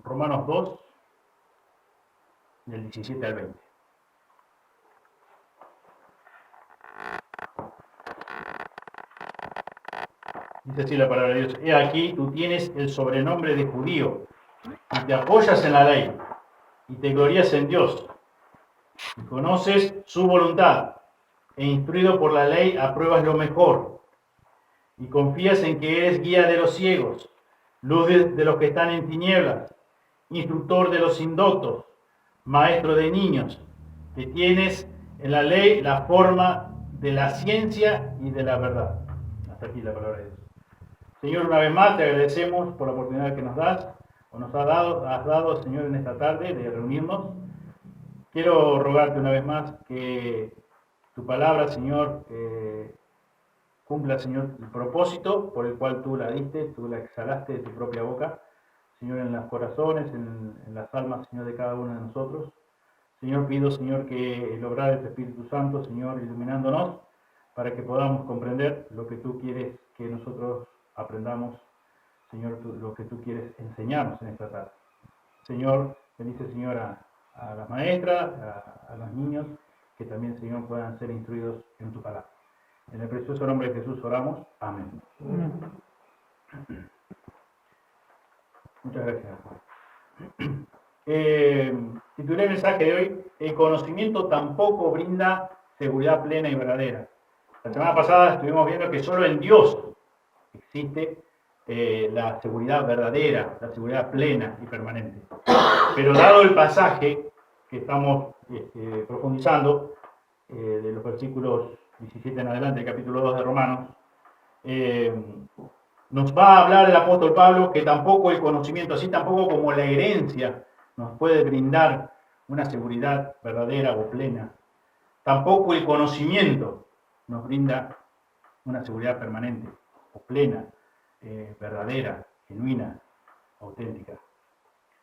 Romanos 2, del 17 al 20. Dice así la palabra de Dios: He aquí, tú tienes el sobrenombre de judío, y te apoyas en la ley, y te glorías en Dios, y conoces su voluntad, e instruido por la ley apruebas lo mejor, y confías en que eres guía de los ciegos, luz de los que están en tinieblas, instructor de los indoctos, maestro de niños, que tienes en la ley la forma de la ciencia y de la verdad. Hasta aquí la palabra de Dios. Señor, una vez más te agradecemos por la oportunidad que nos das, o nos has dado, Señor, en esta tarde de reunirnos. Quiero rogarte una vez más que tu palabra, Señor, cumpla, Señor, el propósito por el cual tú la diste, tú la exhalaste de tu propia boca, Señor, en los corazones, en las almas, Señor, de cada uno de nosotros. Señor, pido, Señor, que el obrar de tu Espíritu Santo, Señor, iluminándonos, para que podamos comprender lo que tú quieres que nosotros aprendamos, Señor, lo que tú quieres enseñarnos en esta tarde. Señor, bendice, Señor, a las maestras, a los niños, que también, Señor, puedan ser instruidos en tu palabra. En el precioso nombre de Jesús oramos. Amén. Muchas gracias, Juan. Titulé el mensaje de hoy: el conocimiento tampoco brinda seguridad plena y verdadera. La semana pasada estuvimos viendo que solo en Dios existe la seguridad verdadera, la seguridad plena y permanente. Pero dado el pasaje que estamos profundizando, de los versículos 17 en adelante, el capítulo 2 de Romanos, nos va a hablar el apóstol Pablo que tampoco el conocimiento, así tampoco como la herencia, nos puede brindar una seguridad verdadera o plena. Tampoco el conocimiento nos brinda una seguridad permanente o plena, verdadera, genuina, auténtica.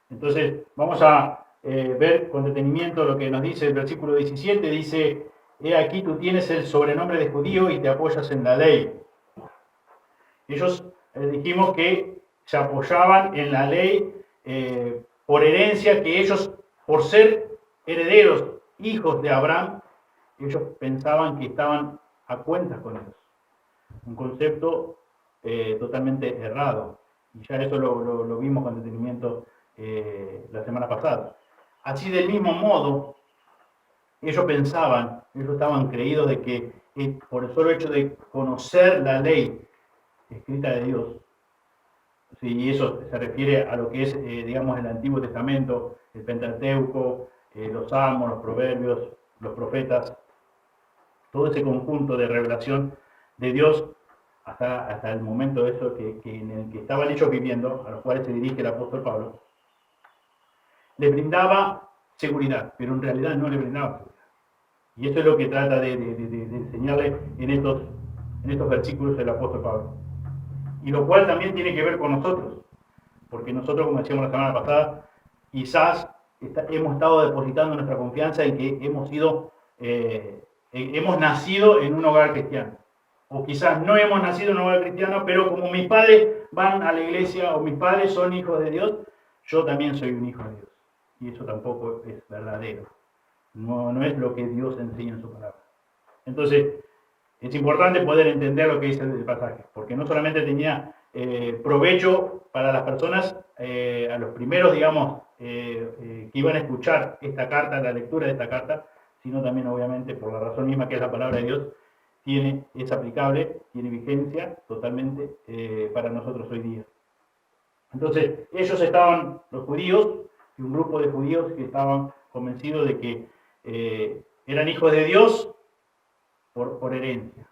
Entonces, vamos a ver con detenimiento lo que nos dice el versículo 17. Dice: He aquí, tú tienes el sobrenombre de judío y te apoyas en la ley. Ellos dijimos que se apoyaban en la ley por herencia, que ellos, por ser herederos, hijos de Abraham, ellos pensaban que estaban a cuentas con Dios. Un concepto totalmente errado. Y ya eso lo vimos con detenimiento la semana pasada. Así, del mismo modo, ellos estaban creídos de que por el solo hecho de conocer la ley escrita de Dios, sí, y eso se refiere a lo que es, digamos, el Antiguo Testamento, el Pentateuco, los Salmos, los Proverbios, los profetas, todo ese conjunto de revelación de Dios hasta el momento de eso en el que estaban ellos viviendo, a los cuales se dirige el apóstol Pablo, les brindaba seguridad, pero en realidad no les brindaba seguridad. Y eso es lo que trata de enseñarle en estos versículos del apóstol Pablo. Y lo cual también tiene que ver con nosotros, porque nosotros, como decíamos la semana pasada, quizás hemos estado depositando nuestra confianza en que hemos nacido en un hogar cristiano. O quizás no hemos nacido en un hogar cristiano, pero como mis padres van a la iglesia o mis padres son hijos de Dios, yo también soy un hijo de Dios. Y eso tampoco es verdadero. No es lo que Dios enseña en su palabra. Entonces, es importante poder entender lo que dice el pasaje, porque no solamente tenía provecho para las personas, a los primeros, digamos, que iban a escuchar esta carta, la lectura de esta carta, sino también, obviamente, por la razón misma que es la palabra de Dios, es aplicable, tiene vigencia totalmente para nosotros hoy día. Entonces, ellos estaban, los judíos, y un grupo de judíos que estaban convencidos de que eran hijos de Dios por herencia.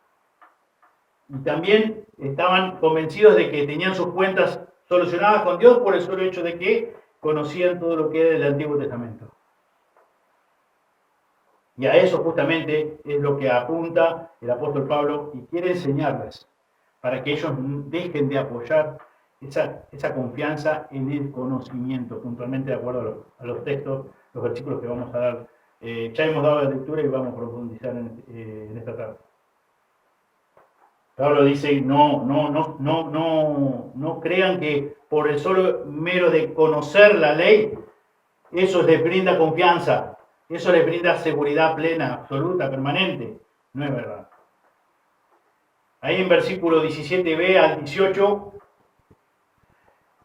Y también estaban convencidos de que tenían sus cuentas solucionadas con Dios por el solo hecho de que conocían todo lo que era el Antiguo Testamento. Y a eso justamente es lo que apunta el apóstol Pablo y quiere enseñarles, para que ellos dejen de apoyar esa confianza en el conocimiento, puntualmente de acuerdo a los textos, los versículos que vamos a dar. Ya hemos dado la lectura y vamos a profundizar en esta tarde. Pablo dice, no crean que por el solo mero de conocer la ley, eso les brinda confianza, eso les brinda seguridad plena, absoluta, permanente. No es verdad. Ahí en versículo 17b al 18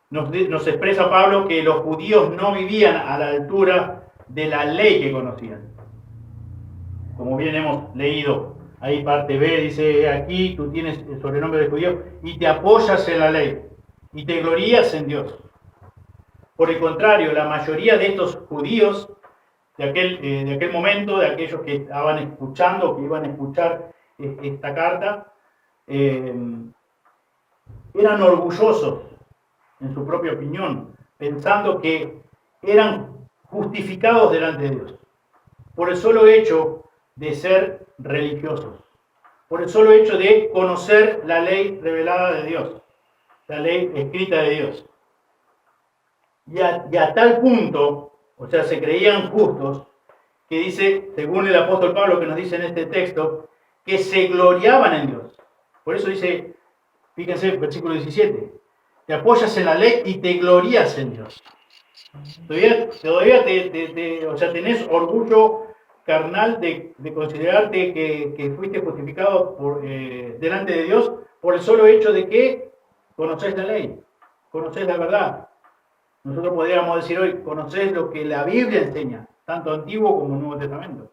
nos expresa Pablo que los judíos no vivían a la altura de la ley que conocían. Como bien hemos leído, ahí parte B dice, aquí tú tienes el sobrenombre de judío y te apoyas en la ley y te glorías en Dios. Por el contrario, la mayoría de estos judíos de aquel momento, de aquellos que estaban escuchando, que iban a escuchar esta carta, eran orgullosos en su propia opinión, pensando que eran justificados delante de Dios, por el solo hecho de ser religiosos, por el solo hecho de conocer la ley revelada de Dios, la ley escrita de Dios. Y a tal punto, o sea, se creían justos, que dice, según el apóstol Pablo que nos dice en este texto, que se gloriaban en Dios. Por eso dice, fíjense, versículo 17, te apoyas en la ley y te glorías en Dios. Todavía o sea, tenés orgullo carnal de considerarte que fuiste justificado delante de Dios por el solo hecho de que conocés la ley, conocés la verdad. Nosotros podríamos decir hoy, conocés lo que la Biblia enseña, tanto Antiguo como Nuevo Testamento.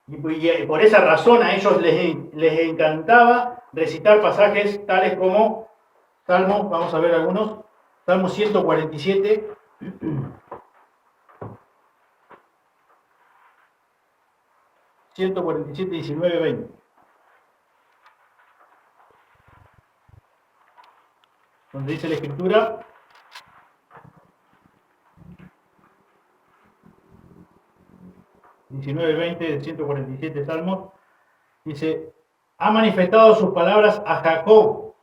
Y por esa razón a ellos les encantaba recitar pasajes tales como Salmos, vamos a ver algunos, Salmo 147, (147, 19, 20). Donde dice la Escritura, (19-20) del 147 Salmos, dice, ha manifestado sus palabras a Jacob,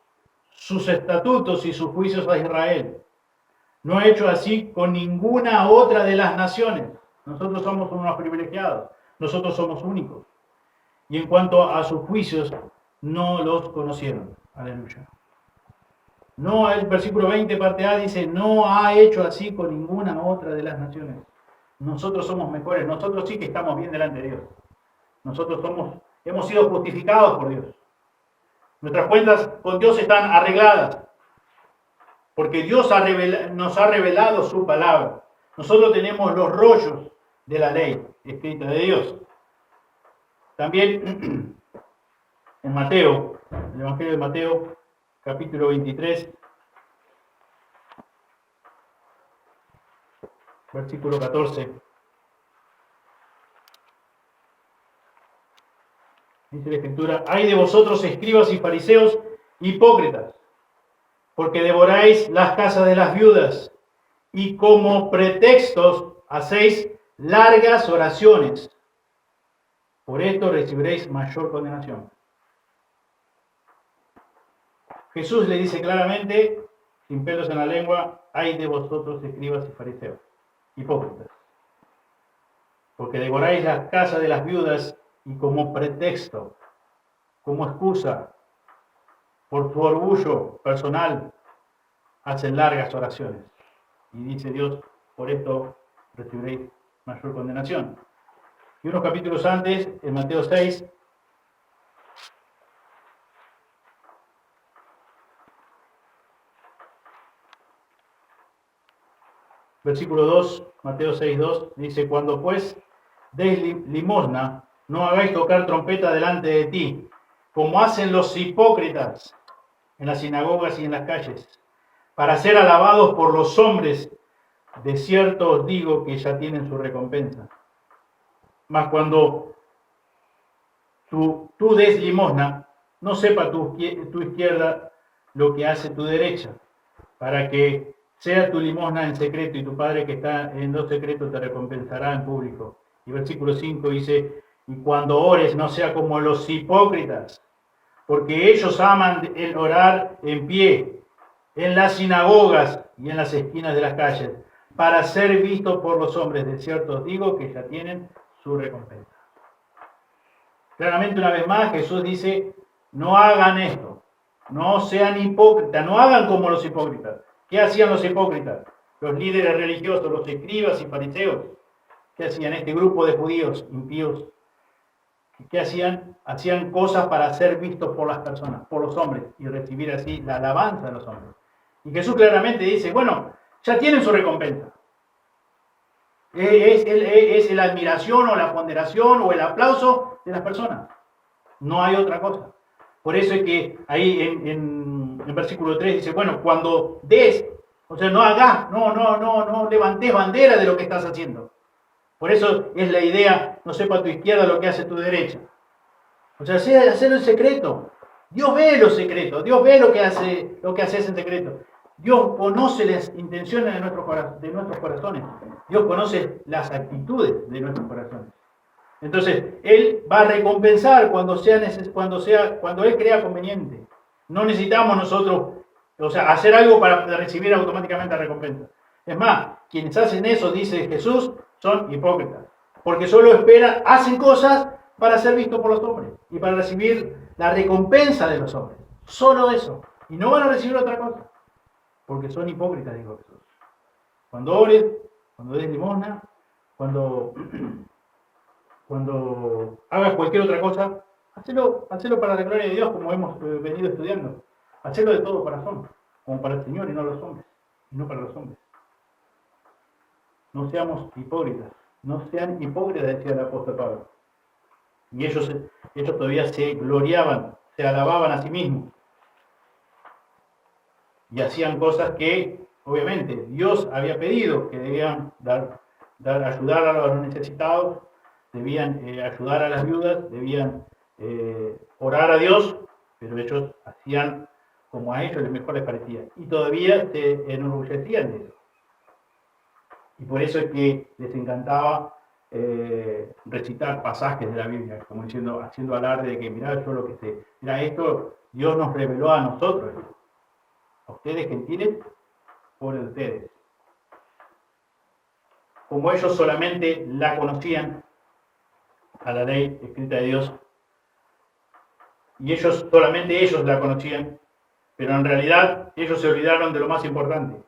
sus estatutos y sus juicios a Israel. No ha hecho así con ninguna otra de las naciones. Nosotros somos unos privilegiados, nosotros somos únicos. Y en cuanto a sus juicios, no los conocieron. Aleluya. No, el versículo 20, parte A, dice, no ha hecho así con ninguna otra de las naciones. Nosotros somos mejores, nosotros sí que estamos bien delante de Dios. Nosotros hemos sido justificados por Dios. Nuestras cuentas con Dios están arregladas, porque Dios nos ha revelado su palabra. Nosotros tenemos los rollos de la ley escrita de Dios. También en Mateo, el Evangelio de Mateo, capítulo 23, versículo 14. Dice la Escritura, ay de vosotros escribas y fariseos hipócritas, porque devoráis las casas de las viudas y como pretextos hacéis largas oraciones. Por esto recibiréis mayor condenación. Jesús le dice claramente, sin pelos en la lengua, ay de vosotros escribas y fariseos hipócritas, porque devoráis las casas de las viudas y como pretexto, como excusa, por su orgullo personal, hacen largas oraciones. Y dice Dios, por esto recibiréis mayor condenación. Y unos capítulos antes, en Mateo 6, versículo 2, Mateo 6, 2, dice, cuando pues deis limosna, no hagáis tocar trompeta delante de ti, como hacen los hipócritas en las sinagogas y en las calles, para ser alabados por los hombres. De cierto os digo que ya tienen su recompensa. Mas cuando tú des limosna, no sepa tu izquierda lo que hace tu derecha, para que sea tu limosna en secreto y tu Padre que está en lo secreto te recompensará en público. Y versículo 5 dice, y cuando ores no sea como los hipócritas, porque ellos aman el orar en pie, en las sinagogas y en las esquinas de las calles, para ser vistos por los hombres. De cierto os digo que ya tienen su recompensa. Claramente, una vez más, Jesús dice, no hagan esto, no sean hipócritas, no hagan como los hipócritas. ¿Qué hacían los hipócritas? Los líderes religiosos, los escribas y fariseos. ¿Qué hacían este grupo de judíos impíos? ¿Qué hacían? Hacían cosas para ser vistos por las personas, por los hombres, y recibir así la alabanza de los hombres. Y Jesús claramente dice, bueno, ya tienen su recompensa. Es la admiración o la ponderación o el aplauso de las personas. No hay otra cosa. Por eso es que ahí en versículo 3 dice, bueno, cuando des, o sea, no hagas, no levantes bandera de lo que estás haciendo. Por eso es la idea, no sepa a tu izquierda lo que hace tu derecha. O sea, hacerlo en secreto. Dios ve los secretos, Dios ve lo que haces en secreto. Dios conoce las intenciones de nuestros corazones. Dios conoce las actitudes de nuestros corazones. Entonces, Él va a recompensar cuando Él crea conveniente. No necesitamos nosotros, hacer algo para recibir automáticamente la recompensa. Es más, quienes hacen eso, dice Jesús, son hipócritas. Porque solo hacen cosas para ser vistos por los hombres y para recibir la recompensa de los hombres. Solo eso. Y no van a recibir otra cosa. Porque son hipócritas, dijo Jesús. Cuando ores, cuando des limosna, cuando hagas cualquier otra cosa, hacelo para la gloria de Dios, como hemos venido estudiando. Hacelo de todo corazón, como para el Señor y no los hombres, y no para los hombres. No seamos hipócritas, no sean hipócritas, decía el apóstol Pablo. Y ellos todavía se gloriaban, se alababan a sí mismos. Y hacían cosas que, obviamente, Dios había pedido, que debían ayudar a los necesitados, debían ayudar a las viudas, debían orar a Dios, pero ellos hacían como a ellos mejor les parecía. Y todavía se enorgullecían de eso. Y por eso es que les encantaba recitar pasajes de la Biblia, como diciendo, haciendo alarde de que mirá yo lo que sé. Mira, esto Dios nos reveló a nosotros. A ustedes gentiles, por ustedes. Como ellos solamente la conocían, a la ley escrita de Dios, y solamente ellos la conocían, pero en realidad ellos se olvidaron de lo más importante.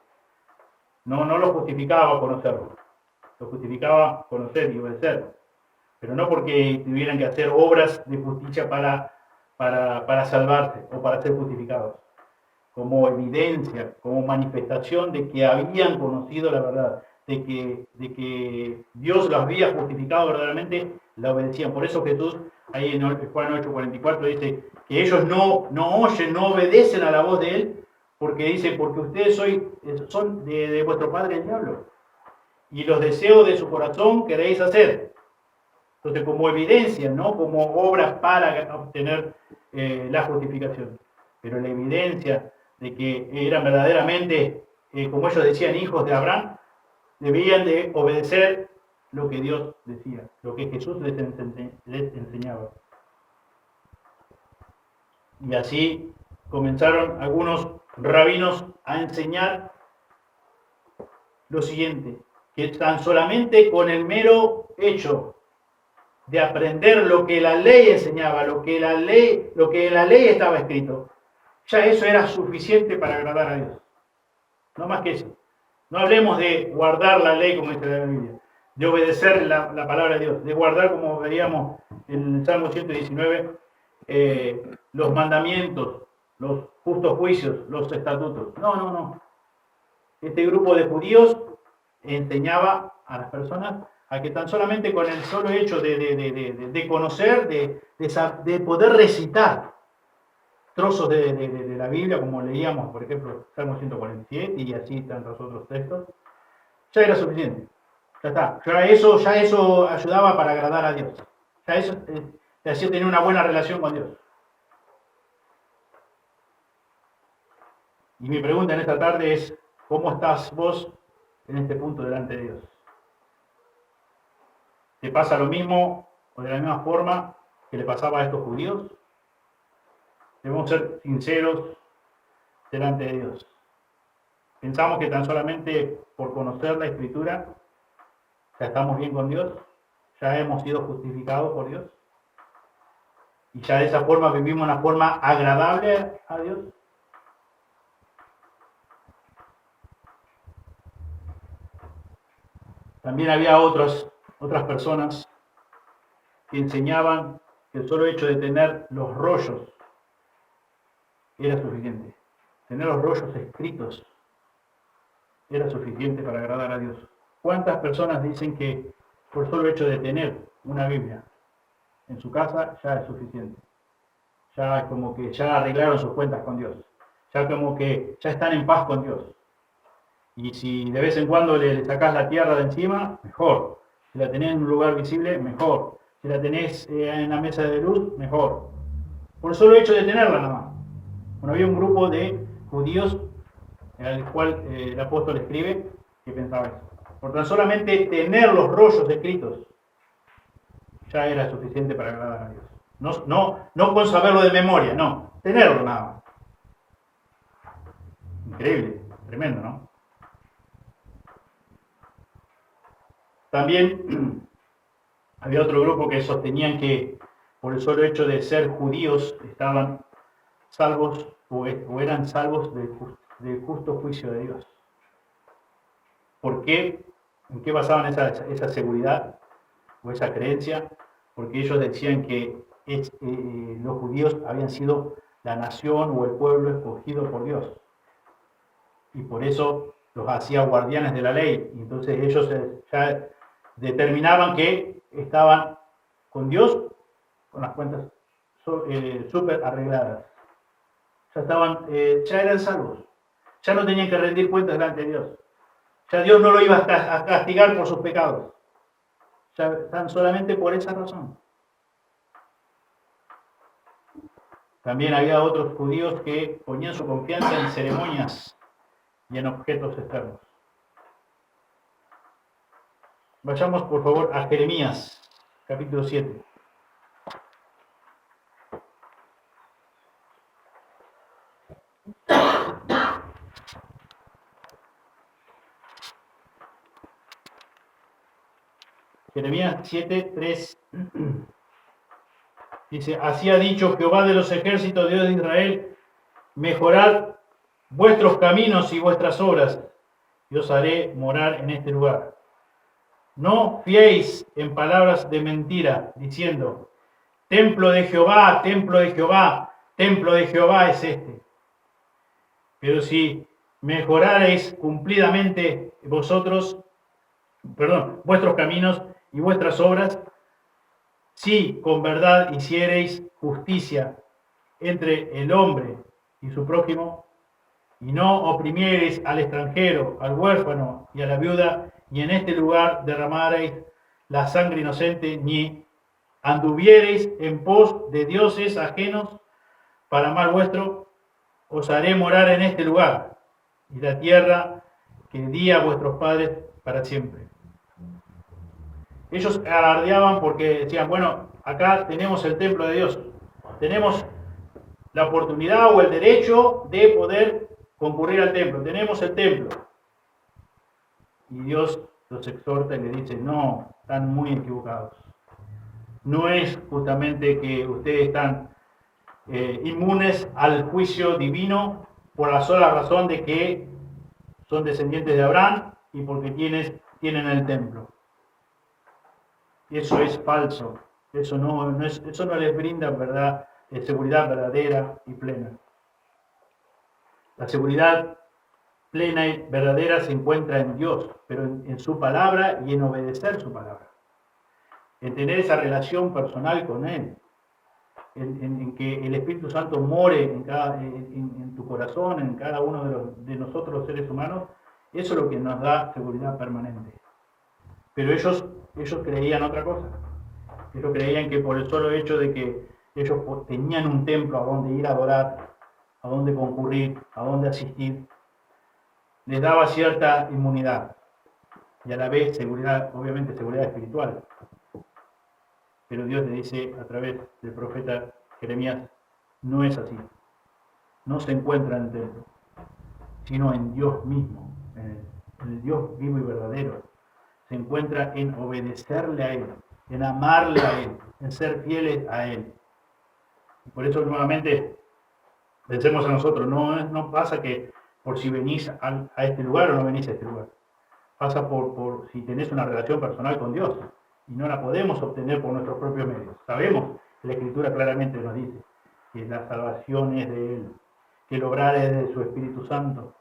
No lo justificaba conocerlo, lo justificaba conocer y obedecer, pero no porque tuvieran que hacer obras de justicia para salvarse o para ser justificados, como evidencia, como manifestación de que habían conocido la verdad, de que Dios los había justificado verdaderamente, la obedecían. Por eso Jesús, ahí en Juan 8:44, dice que ellos no oyen, no obedecen a la voz de Él, porque ustedes son de vuestro padre el diablo, y los deseos de su corazón queréis hacer. Entonces, como evidencia, no como obra para obtener la justificación, pero la evidencia de que eran verdaderamente, como ellos decían, hijos de Abraham, debían de obedecer lo que Dios decía, lo que Jesús les enseñaba. Y así comenzaron algunos rabinos a enseñar lo siguiente, que tan solamente con el mero hecho de aprender lo que la ley enseñaba, lo que en la ley estaba escrito, ya eso era suficiente para agradar a Dios. No más que eso. No hablemos de guardar la ley como dice la Biblia, de obedecer la palabra de Dios, de guardar, como veíamos en el Salmo 119, los mandamientos, los justos juicios, los estatutos. No. Este grupo de judíos enseñaba a las personas a que tan solamente con el solo hecho de conocer, de poder recitar trozos de la Biblia, como leíamos, por ejemplo, Salmo 147 y así tantos otros textos, ya era suficiente. Ya está. Ya eso ayudaba para agradar a Dios. Ya eso te hacía tener una buena relación con Dios. Y mi pregunta en esta tarde es, ¿cómo estás vos en este punto delante de Dios? ¿Te pasa lo mismo o de la misma forma que le pasaba a estos judíos? Debemos ser sinceros delante de Dios. Pensamos que tan solamente por conocer la Escritura ya estamos bien con Dios, ya hemos sido justificados por Dios. y ya de esa forma vivimos una forma agradable a Dios. También había otras personas que enseñaban que el solo hecho de tener los rollos era suficiente. Tener los rollos escritos era suficiente para agradar a Dios. ¿Cuántas personas dicen que por solo hecho de tener una Biblia en su casa ya es suficiente? Ya es como que ya arreglaron sus cuentas con Dios. Ya como que ya están en paz con Dios. Y si de vez en cuando le sacás la tierra de encima, mejor. Si la tenés en un lugar visible, mejor. Si la tenés en la mesa de luz, mejor. Por el solo hecho de tenerla nada más. Bueno, había un grupo de judíos al cual el apóstol escribe que pensaba eso. Por tan solamente tener los rollos escritos ya era suficiente para agradar a Dios. No con saberlo de memoria, no. Tenerlo nada más. Increíble, tremendo, ¿no? También había otro grupo que sostenían que por el solo hecho de ser judíos estaban salvos o eran salvos del justo juicio de Dios. ¿Por qué? ¿En qué basaban esa seguridad o esa creencia? Porque ellos decían que los judíos habían sido la nación o el pueblo escogido por Dios. Y por eso los hacía guardianes de la ley. Y entonces ellos ya determinaban que estaban con Dios con las cuentas súper arregladas. Ya eran salvos. Ya no tenían que rendir cuentas delante de Dios. Ya Dios no lo iba a castigar por sus pecados. Ya tan solamente por esa razón. También había otros judíos que ponían su confianza en ceremonias y en objetos externos. Vayamos por favor a Jeremías, capítulo 7. Jeremías 7, 3. Dice, así ha dicho Jehová de los ejércitos, Dios de Israel, mejorad vuestros caminos y vuestras obras, y os haré morar en este lugar. No fiéis en palabras de mentira, diciendo, templo de Jehová, templo de Jehová, templo de Jehová es este. Pero si mejorareis cumplidamente vuestros caminos y vuestras obras, si con verdad hiciereis justicia entre el hombre y su prójimo, y no oprimiereis al extranjero, al huérfano y a la viuda, y en este lugar derramareis la sangre inocente, ni anduviereis en pos de dioses ajenos para mal vuestro, os haré morar en este lugar, y la tierra que di a vuestros padres para siempre. Ellos alardeaban porque decían, bueno, acá tenemos el templo de Dios, tenemos la oportunidad o el derecho de poder concurrir al templo, tenemos el templo. Y Dios los exhorta y le dice, no, están muy equivocados. No es justamente que ustedes están inmunes al juicio divino por la sola razón de que son descendientes de Abraham y porque tienen el templo. Eso es falso. Eso no les brinda seguridad verdadera y plena. La seguridad plena y verdadera se encuentra en Dios, pero en su palabra y en obedecer su palabra. En tener esa relación personal con Él. En que el Espíritu Santo more en tu corazón, en cada uno de nosotros los seres humanos. Eso es lo que nos da seguridad permanente. Pero ellos creían otra cosa. Ellos creían que por el solo hecho de que ellos tenían un templo a donde ir a adorar, a donde concurrir, a donde asistir, les daba cierta inmunidad y a la vez seguridad, obviamente seguridad espiritual. Pero Dios le dice a través del profeta Jeremías, no es así. No se encuentra en el templo, sino en Dios mismo, en el Dios vivo y verdadero. Se encuentra en obedecerle a Él, en amarle a Él, en ser fieles a Él. Por eso nuevamente pensemos a nosotros, no pasa que por si venís a este lugar o no venís a este lugar. Pasa por si tenés una relación personal con Dios y no la podemos obtener por nuestros propios medios. Sabemos que la Escritura claramente nos dice que la salvación es de Él, que el obrar es de su Espíritu Santo,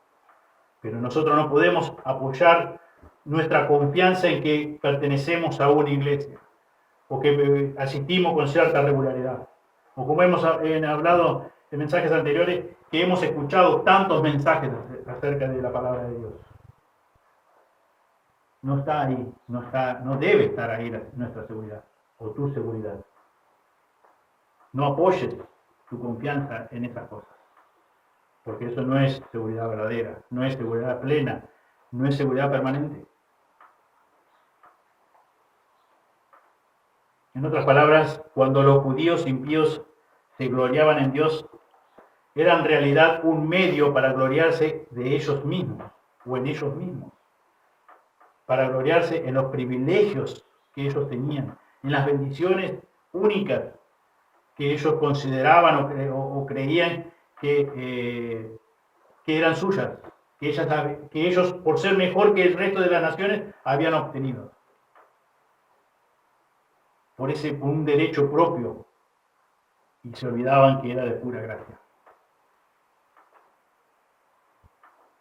pero nosotros no podemos apoyar nuestra confianza en que pertenecemos a una iglesia o que asistimos con cierta regularidad. O como hemos hablado en mensajes anteriores, que hemos escuchado tantos mensajes acerca de la palabra de Dios. No está ahí, no debe estar ahí nuestra seguridad o tu seguridad. No apoyes tu confianza en esas cosas, porque eso no es seguridad verdadera, no es seguridad plena, no es seguridad permanente. En otras palabras, cuando los judíos impíos se gloriaban en Dios, era en realidad un medio para gloriarse de ellos mismos o en ellos mismos, para gloriarse en los privilegios que ellos tenían, en las bendiciones únicas que ellos consideraban o creían que eran suyas, que ellos, por ser mejor que el resto de las naciones, habían obtenido. Por un derecho propio, y se olvidaban que era de pura gracia.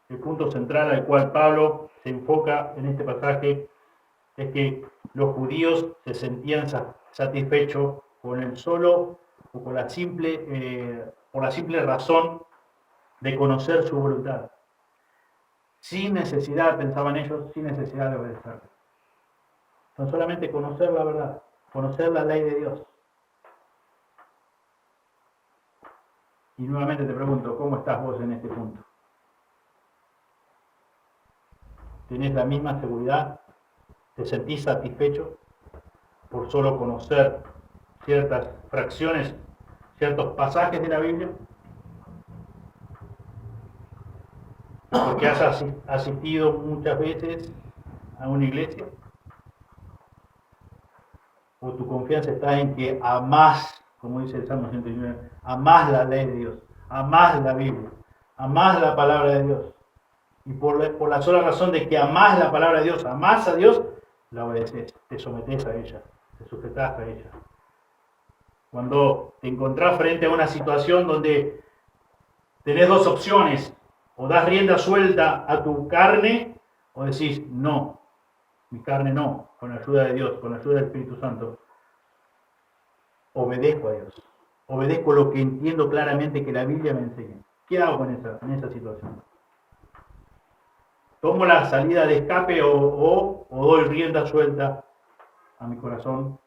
El punto central al cual Pablo se enfoca en este pasaje es que los judíos se sentían satisfechos con el solo o por la simple razón de conocer su voluntad, sin necesidad, pensaban ellos, sin necesidad de obedecer. Son solamente conocer la verdad, conocer la ley de Dios. Y nuevamente te pregunto, ¿cómo estás vos en este punto? ¿Tenés la misma seguridad? ¿Te sentís satisfecho por solo conocer ciertas fracciones, ciertos pasajes de la Biblia? Porque has asistido muchas veces a una iglesia. ¿O tu confianza está en que amás, como dice el Salmo 119, amás la ley de Dios, amás la Biblia, amás la palabra de Dios? Y por la sola razón de que amás la palabra de Dios, amás a Dios, la obedeces, te sometes a ella, te sujetas a ella. Cuando te encontrás frente a una situación donde tenés dos opciones, o das rienda suelta a tu carne, o decís, no, mi carne no, con la ayuda de Dios, con la ayuda del Espíritu Santo, obedezco a Dios, obedezco lo que entiendo claramente que la Biblia me enseña. ¿Qué hago en esa situación? ¿Tomo la salida de escape o doy rienda suelta a mi corazón,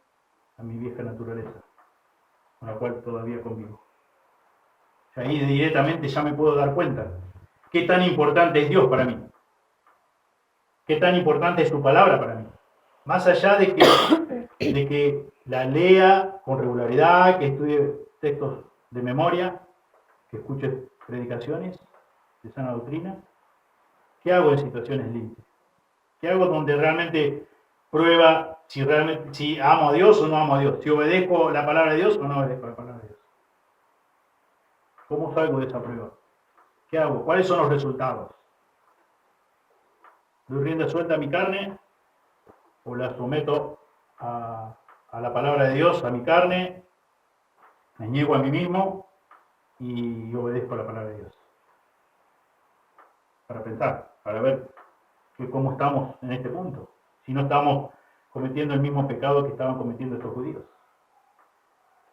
a mi vieja naturaleza, con la cual todavía convivo? Y ahí directamente ya me puedo dar cuenta qué tan importante es Dios para mí, qué tan importante es su palabra para mí. Más allá de que la lea con regularidad, que estudie textos de memoria, que escuche predicaciones de sana doctrina, ¿qué hago en situaciones límites? ¿Qué hago donde realmente prueba si amo a Dios o no amo a Dios? Si obedezco la palabra de Dios o no obedezco la palabra de Dios. ¿Cómo salgo de esa prueba? ¿Qué hago? ¿Cuáles son los resultados? ¿Doy rienda suelta a mi carne o la someto a la palabra de Dios, a mi carne, me niego a mí mismo y obedezco la palabra de Dios? Para pensar, para ver cómo estamos en este punto. Si no estamos cometiendo el mismo pecado que estaban cometiendo estos judíos.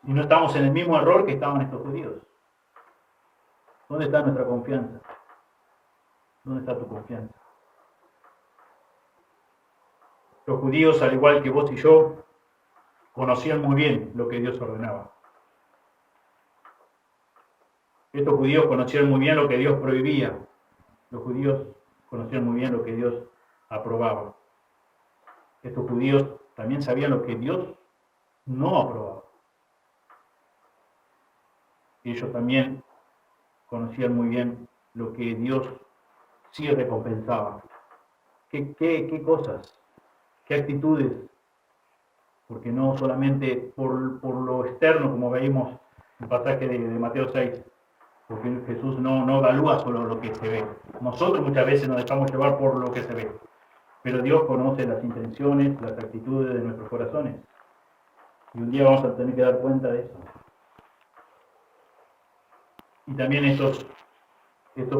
Si no estamos en el mismo error que estaban estos judíos. ¿Dónde está nuestra confianza? ¿Dónde está tu confianza? Los judíos, al igual que vos y yo, conocían muy bien lo que Dios ordenaba. Estos judíos conocían muy bien lo que Dios prohibía. Los judíos conocían muy bien lo que Dios aprobaba. Estos judíos también sabían lo que Dios no aprobaba. Ellos también conocían muy bien lo que Dios sí recompensaba. ¿Qué cosas? ¿Qué actitudes? Porque no solamente por lo externo, como veíamos un pasaje de Mateo 6, porque Jesús no evalúa solo lo que se ve. Nosotros muchas veces nos dejamos llevar por lo que se ve, pero Dios conoce las intenciones, las actitudes de nuestros corazones. Y un día vamos a tener que dar cuenta de eso. Y también estos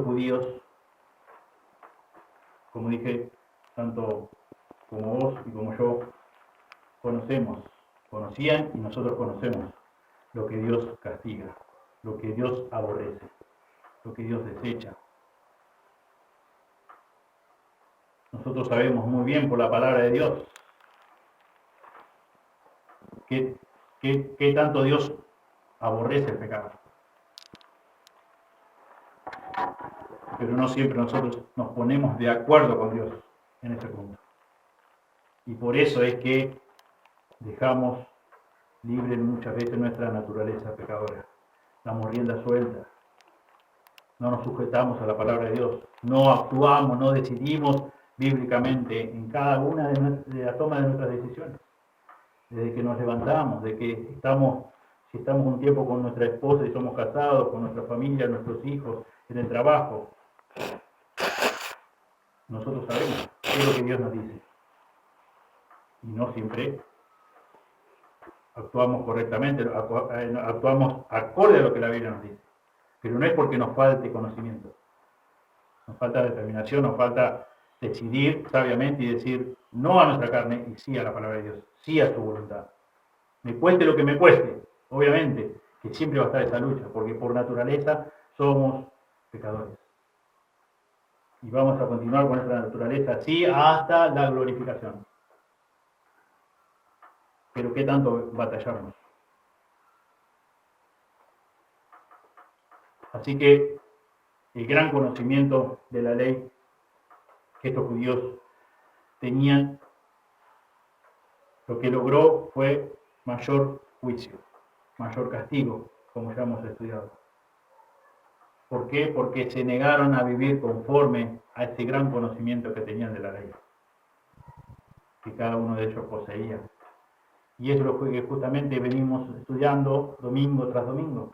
judíos, como dije, tanto como vos y como yo, conocían y nosotros conocemos lo que Dios castiga, lo que Dios aborrece, lo que Dios desecha. Nosotros sabemos muy bien por la palabra de Dios que tanto Dios aborrece el pecado. Pero no siempre nosotros nos ponemos de acuerdo con Dios en ese punto. Y por eso es que dejamos libre muchas veces nuestra naturaleza pecadora. Damos rienda suelta. No nos sujetamos a la palabra de Dios. No actuamos, no decidimos bíblicamente en cada una de la toma de nuestras decisiones. Desde que nos levantamos, de que si estamos un tiempo con nuestra esposa y somos casados, con nuestra familia, nuestros hijos, en el trabajo, nosotros sabemos qué es lo que Dios nos dice. Y no siempre actuamos correctamente, actuamos acorde a lo que la Biblia nos dice. Pero no es porque nos falte conocimiento. Nos falta determinación, nos falta decidir sabiamente y decir no a nuestra carne y sí a la palabra de Dios, sí a su voluntad. Me cueste lo que me cueste, obviamente, que siempre va a estar esa lucha, porque por naturaleza somos pecadores. Y vamos a continuar con nuestra naturaleza así hasta la glorificación. Pero ¿qué tanto batallamos? Así que el gran conocimiento de la ley que estos judíos tenían, lo que logró fue mayor juicio, mayor castigo, como ya hemos estudiado. ¿Por qué? Porque se negaron a vivir conforme a ese gran conocimiento que tenían de la ley, que cada uno de ellos poseía. Y eso es lo que justamente venimos estudiando domingo tras domingo.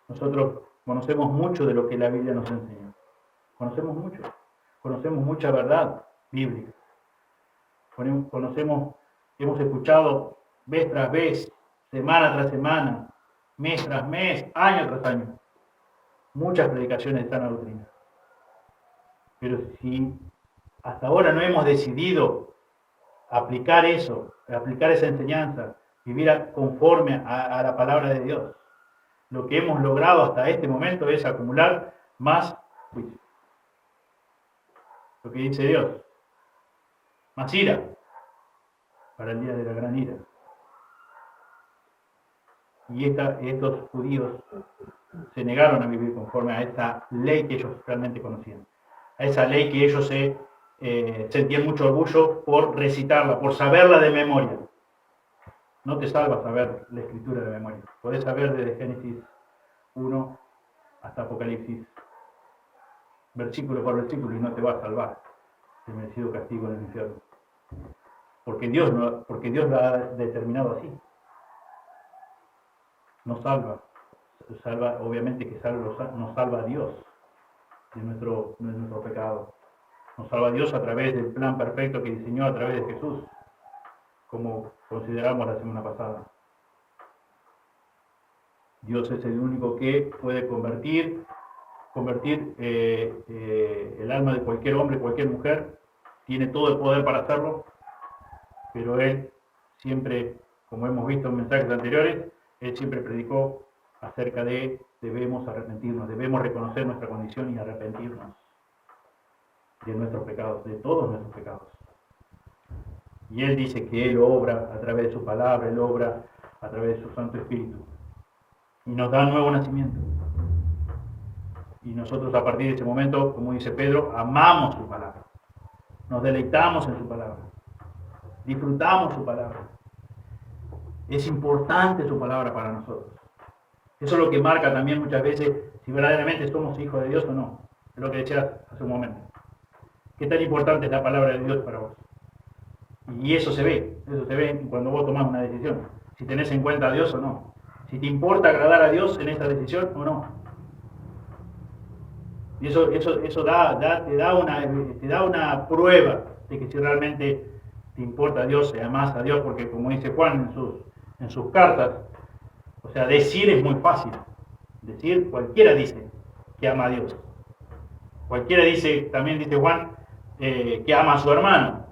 Nosotros conocemos mucho de lo que la Biblia nos enseña. Conocemos mucha verdad bíblica. Hemos escuchado vez tras vez, semana tras semana, mes tras mes, año tras año, muchas predicaciones de sana doctrina. Pero si hasta ahora no hemos decidido aplicar eso, aplicar esa enseñanza, vivir conforme a la palabra de Dios, lo que hemos logrado hasta este momento es acumular más juicio. Lo que dice Dios, más ira para el día de la gran ira. Y estos judíos se negaron a vivir conforme a esa ley que ellos realmente conocían, a esa ley que ellos sentían mucho orgullo por recitarla, por saberla de memoria. No te salva saber la escritura de memoria. Podés saber desde Génesis 1 hasta Apocalipsis, versículo por versículo, y no te va a salvar del merecido castigo en el infierno. Porque Dios lo ha determinado así. Nos salva, obviamente que nos salva a Dios de nuestro pecado. Nos salva a Dios a través del plan perfecto que diseñó a través de Jesús, como consideramos la semana pasada. Dios es el único que puede convertir el alma de cualquier hombre, cualquier mujer. Tiene todo el poder para hacerlo, pero Él siempre, como hemos visto en mensajes anteriores, Él siempre predicó acerca de debemos arrepentirnos, debemos reconocer nuestra condición y arrepentirnos de nuestros pecados, de todos nuestros pecados. Y Él dice que Él obra a través de su palabra, Él obra a través de su Santo Espíritu. Y nos da un nuevo nacimiento. Y nosotros a partir de ese momento, como dice Pedro, amamos su palabra. Nos deleitamos en su palabra. Disfrutamos su palabra. Es importante su palabra para nosotros. Eso es lo que marca también muchas veces si verdaderamente somos hijos de Dios o no. Es lo que decías hace un momento. ¿Qué tan importante es la palabra de Dios para vos? Y eso se ve cuando vos tomás una decisión. Si tenés en cuenta a Dios o no. Si te importa agradar a Dios en esta decisión o no. Y eso te da una prueba de que si realmente te importa a Dios, y amas a Dios, porque como dice Juan en sus cartas, o sea, decir es muy fácil. Decir, cualquiera dice que ama a Dios. Cualquiera dice, también dice Juan, que ama a su hermano.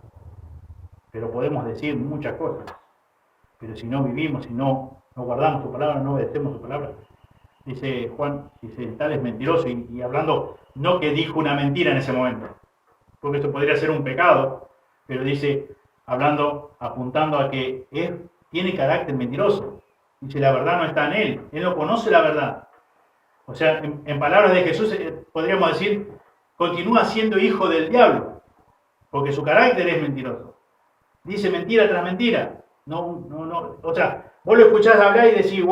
Pero podemos decir muchas cosas. Pero si no vivimos, si no guardamos su palabra, no obedecemos su palabra. Dice Juan, dice, tal es mentiroso, y hablando, no que dijo una mentira en ese momento, porque esto podría ser un pecado, pero dice, hablando, apuntando a que él tiene carácter mentiroso. Dice, la verdad no está en él no conoce la verdad. O sea, en palabras de Jesús, podríamos decir, continúa siendo hijo del diablo, porque su carácter es mentiroso. Dice mentira tras mentira. No. O sea, vos lo escuchás hablar y decís,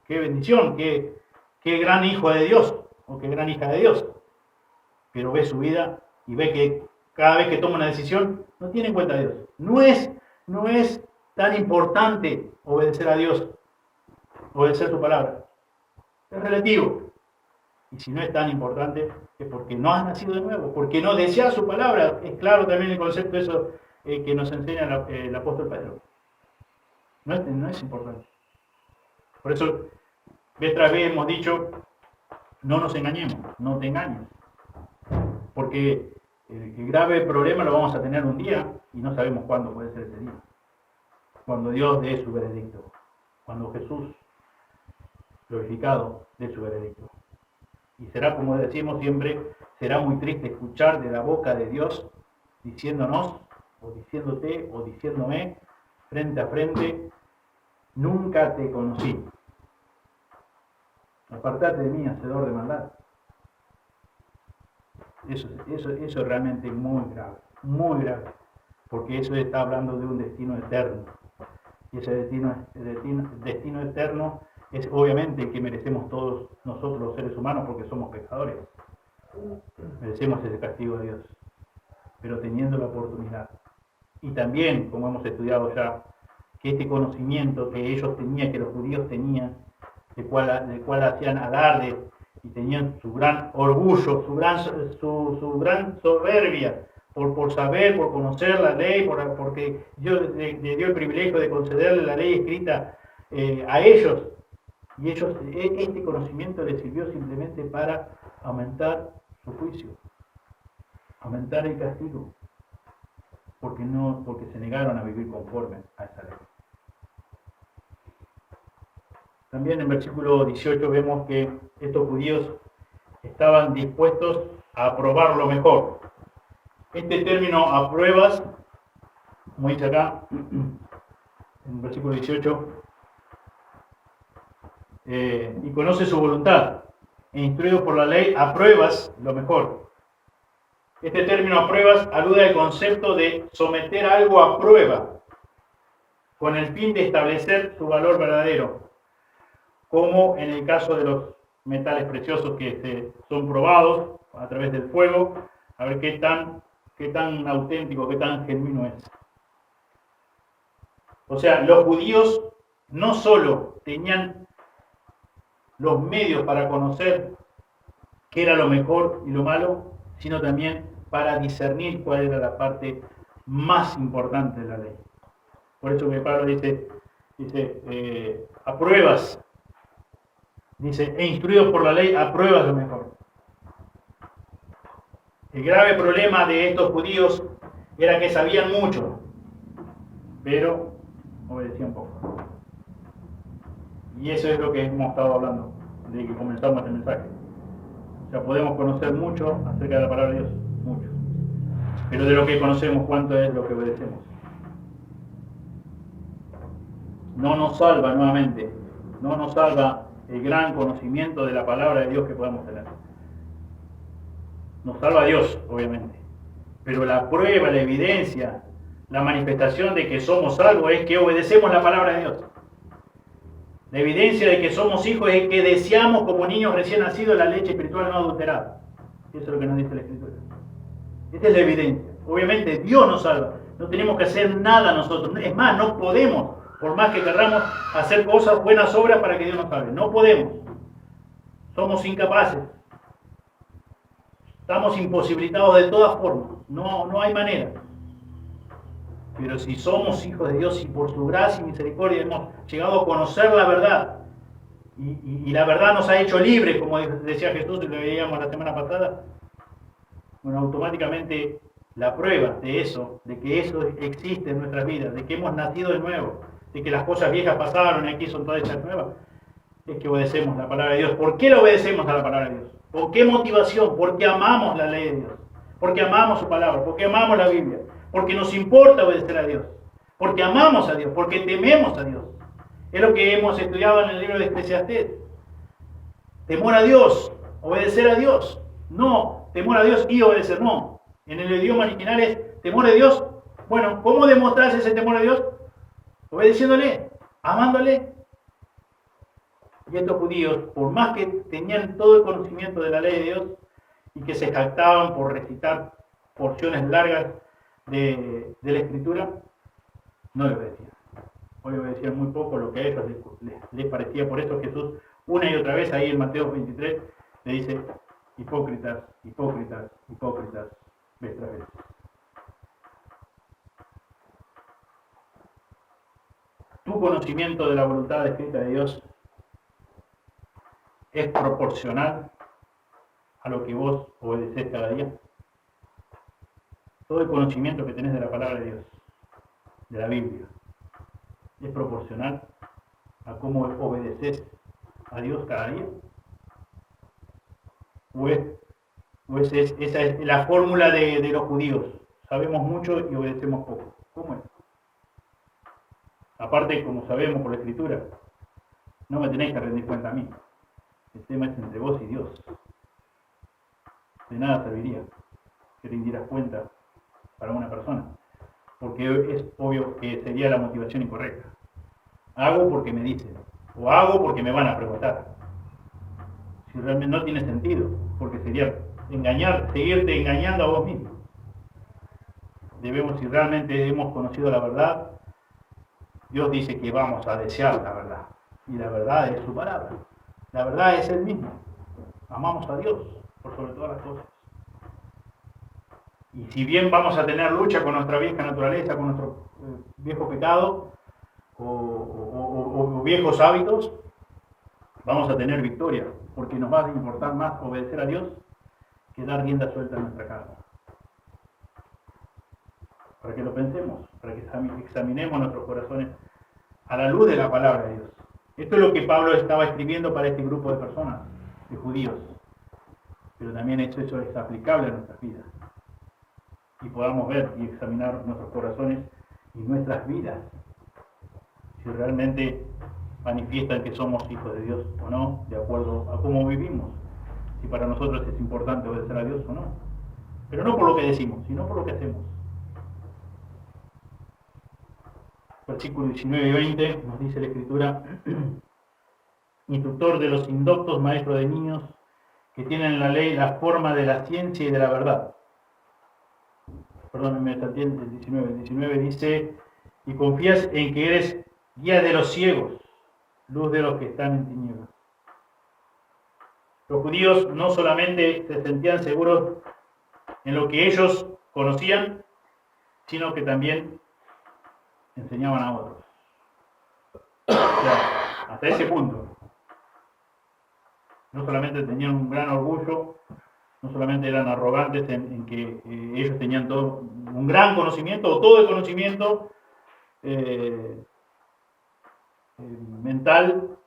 qué bendición, qué gran hijo de Dios, o qué gran hija de Dios. Pero ve su vida y ve que cada vez que toma una decisión, no tiene en cuenta a Dios. No es tan importante obedecer a Dios, obedecer su palabra. Es relativo. Y si no es tan importante, es porque no has nacido de nuevo, porque no deseas su palabra. Es claro también el concepto eso que nos enseña el apóstol Pedro. No es importante. Por eso, vez tras vez hemos dicho, no nos engañemos, no te engañes. Porque el grave problema lo vamos a tener un día y no sabemos cuándo puede ser ese día. Cuando Dios dé su veredicto. Cuando Jesús, glorificado, dé su veredicto. Y será, como decimos siempre, será muy triste escuchar de la boca de Dios diciéndonos, o diciéndote, o diciéndome, frente a frente, nunca te conocí. Apartate de mí, hacedor de maldad. Eso es realmente muy grave, porque eso está hablando de un destino eterno. Y ese destino eterno es obviamente el que merecemos todos nosotros los seres humanos, porque somos pecadores. Merecemos ese castigo de Dios, pero teniendo la oportunidad. Y también, como hemos estudiado ya, que este conocimiento que ellos tenían, que los judíos tenían, del cual hacían alarde y tenían su gran orgullo, su gran soberbia por saber, por conocer la ley, porque Dios le dio el privilegio de concederle la ley escrita a ellos. Y este conocimiento les sirvió simplemente para aumentar su juicio, aumentar el castigo, porque se negaron a vivir conforme a esa ley. También en versículo 18 vemos que estos judíos estaban dispuestos a aprobar lo mejor. Este término apruebas, como dice acá, en versículo 18, y conoce su voluntad, e instruido por la ley, apruebas lo mejor. Este término apruebas alude al concepto de someter algo a prueba, con el fin de establecer su valor verdadero, como en el caso de los metales preciosos que son probados a través del fuego, a ver qué tan auténtico, qué tan genuino es. O sea, los judíos no solo tenían los medios para conocer qué era lo mejor y lo malo, sino también para discernir cuál era la parte más importante de la ley. Por eso que Pablo dice apruebas, dice, e instruidos por la ley, apruebas lo mejor. El grave problema de estos judíos era que sabían mucho, pero obedecían poco. Y eso es lo que hemos estado hablando desde que comenzamos este mensaje. O sea, podemos conocer mucho acerca de la palabra de Dios, mucho. Pero de lo que conocemos, ¿cuánto es lo que obedecemos? No nos salva nuevamente, no nos salva el gran conocimiento de la palabra de Dios que podemos tener. Nos salva Dios, obviamente. Pero la prueba, la evidencia, la manifestación de que somos salvos es que obedecemos la palabra de Dios. La evidencia de que somos hijos es que deseamos como niños recién nacidos la leche espiritual no adulterada. Eso es lo que nos dice la Escritura. Esta es la evidencia. Obviamente Dios nos salva. No tenemos que hacer nada nosotros. Es más, no podemos Por más que querramos hacer cosas, buenas obras para que Dios nos salve. No podemos. Somos incapaces. Estamos imposibilitados de todas formas. No hay manera. Pero si somos hijos de Dios y por su gracia y misericordia hemos llegado a conocer la verdad, y la verdad nos ha hecho libres, como decía Jesús y lo veíamos la semana pasada, bueno, automáticamente la prueba de eso, de que eso existe en nuestras vidas, de que hemos nacido de nuevo, de que las cosas viejas pasaron y aquí son todas hechas nuevas, es que obedecemos la palabra de Dios. ¿Por qué le obedecemos a la palabra de Dios? ¿Por qué motivación? Porque amamos la ley de Dios, porque amamos su palabra, porque amamos la Biblia, porque nos importa obedecer a Dios, porque amamos a Dios, porque tememos a Dios. Es lo que hemos estudiado en el libro de Eclesiastés. Temor a Dios, obedecer a Dios. No, temor a Dios y obedecer, no. En el idioma original es temor a Dios. Bueno, ¿cómo demostrarse ese temor a Dios? Obedeciéndole, amándole. Y estos judíos, por más que tenían todo el conocimiento de la ley de Dios y que se jactaban por recitar porciones largas de la Escritura, no le obedecían. Hoy obedecían muy poco lo que a ellos les parecía. Por eso Jesús, una y otra vez, ahí en Mateo 23, le dice: hipócritas, hipócritas, hipócritas, vez tras vez. Tu conocimiento de la voluntad escrita de Dios es proporcional a lo que vos obedecés cada día. Todo el conocimiento que tenés de la palabra de Dios, de la Biblia, es proporcional a cómo obedeces a Dios cada día. Esa es la fórmula de los judíos. Sabemos mucho y obedecemos poco. ¿Cómo es? Aparte, como sabemos por la Escritura, no me tenéis que rendir cuenta a mí. El tema es entre vos y Dios. De nada serviría que rindieras cuenta para una persona, porque es obvio que sería la motivación incorrecta. Hago porque me dicen, o hago porque me van a preguntar. Si realmente no tiene sentido, porque sería seguirte engañando a vos mismo. Si realmente hemos conocido la verdad, Dios dice que vamos a desear la verdad, y la verdad es su palabra. La verdad es Él mismo. Amamos a Dios por sobre todas las cosas. Y si bien vamos a tener lucha con nuestra vieja naturaleza, con nuestro viejo pecado o viejos hábitos, vamos a tener victoria, porque nos va a importar más obedecer a Dios que dar rienda suelta a nuestra carne. Para que lo pensemos, para que examinemos nuestros corazones a la luz de la palabra de Dios. Esto es lo que Pablo estaba escribiendo para este grupo de personas, de judíos. Pero también eso es aplicable a nuestras vidas. Y podamos ver y examinar nuestros corazones y nuestras vidas, si realmente manifiestan que somos hijos de Dios o no, de acuerdo a cómo vivimos, si para nosotros es importante obedecer a Dios o no. Pero no por lo que decimos, sino por lo que hacemos. Versículos 19 y 20 nos dice la Escritura: instructor de los indoctos, maestro de niños, que tienen en la ley la forma de la ciencia y de la verdad. Perdón, me salté el 19. El 19 dice: y confías en que eres guía de los ciegos, luz de los que están en tinieblas. Los judíos no solamente se sentían seguros en lo que ellos conocían, sino que también enseñaban a otros. O sea, hasta ese punto. No solamente tenían un gran orgullo, no solamente eran arrogantes en que ellos tenían todo un gran conocimiento, o todo el conocimiento mental,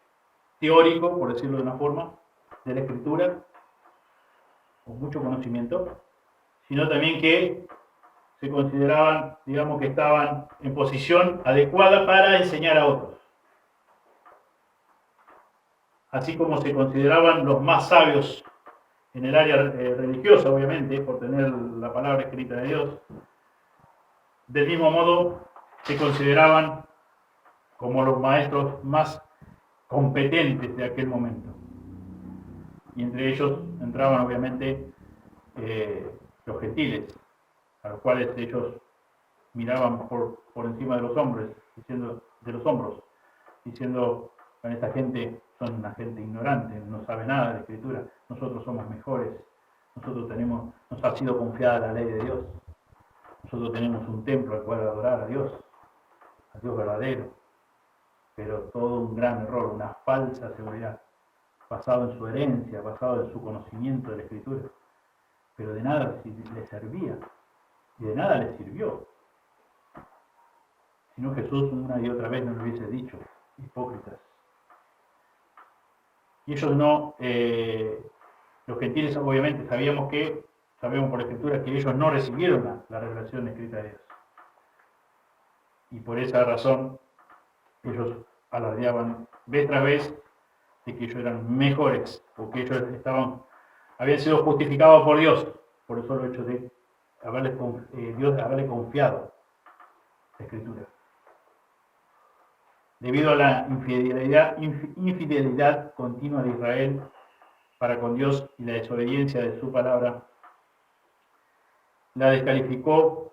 teórico, por decirlo de una forma, de la Escritura, o mucho conocimiento, sino también que se consideraban, digamos, que estaban en posición adecuada para enseñar a otros. Así como se consideraban los más sabios en el área religiosa, obviamente, por tener la palabra escrita de Dios, del mismo modo se consideraban como los maestros más competentes de aquel momento. Y entre ellos entraban, obviamente, los gentiles, a los cuales ellos miraban por encima de los hombres, diciendo: los hombros, diciendo, con esta gente son una gente ignorante, no sabe nada de la Escritura, nosotros somos mejores, nos ha sido confiada la ley de Dios, nosotros tenemos un templo al cual adorar a Dios verdadero, pero todo un gran error, una falsa seguridad, basado en su herencia, basado en su conocimiento de la Escritura, pero de nada le servía y de nada le sirvió. Si no, Jesús una y otra vez nos lo hubiese dicho, hipócritas. Y ellos no, los gentiles obviamente sabemos por la Escritura que ellos no recibieron la revelación escrita de Dios. Y por esa razón ellos alardeaban vez tras vez de que ellos eran mejores, o que ellos habían sido justificados por Dios, por el solo hecho de Dios haberle confiado la Escritura. Debido a la infidelidad continua de Israel para con Dios y la desobediencia de su palabra, la descalificó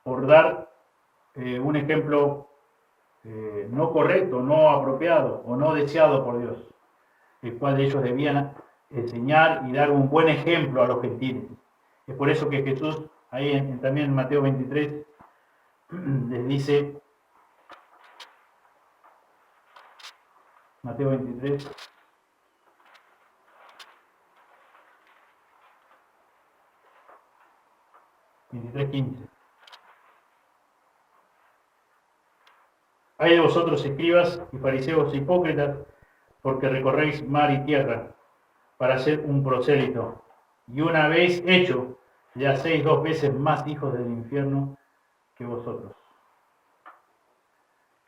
por dar un ejemplo no correcto, no apropiado o no deseado por Dios, el cual ellos debían enseñar y dar un buen ejemplo a los gentiles. Es por eso que Jesús, ahí también en Mateo 23, les dice, Mateo 23, (23:15). Hay de vosotros, escribas y fariseos hipócritas, porque recorréis mar y tierra para ser un prosélito, y una vez hecho, le hacéis 2 veces más hijos del infierno que vosotros.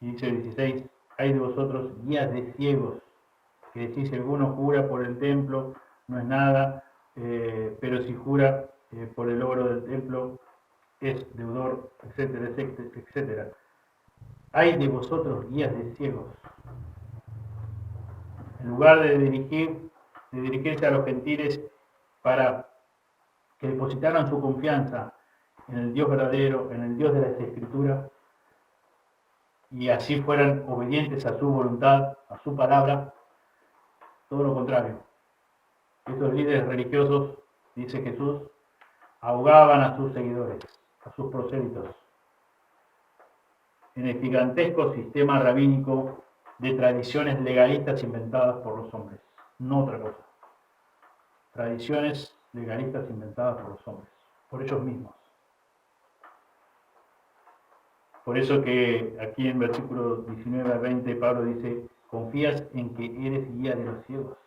Y dice 16, hay de vosotros guías de ciegos, que decís, si alguno jura por el templo, no es nada, pero si jura por el oro del templo, es deudor, etcétera, etcétera. Hay de vosotros guías de ciegos. En lugar de dirigirse a los gentiles para que depositaran su confianza en el Dios verdadero, en el Dios de las Escrituras, y así fueran obedientes a su voluntad, a su palabra, todo lo contrario. Estos líderes religiosos, dice Jesús, ahogaban a sus seguidores, a sus prosélitos, en el gigantesco sistema rabínico de tradiciones legalistas inventadas por los hombres, no otra cosa. Tradiciones legalistas inventadas por los hombres, por ellos mismos. Por eso que aquí en versículo 19 a 20 Pablo dice, confías en que eres guía de los ciegos.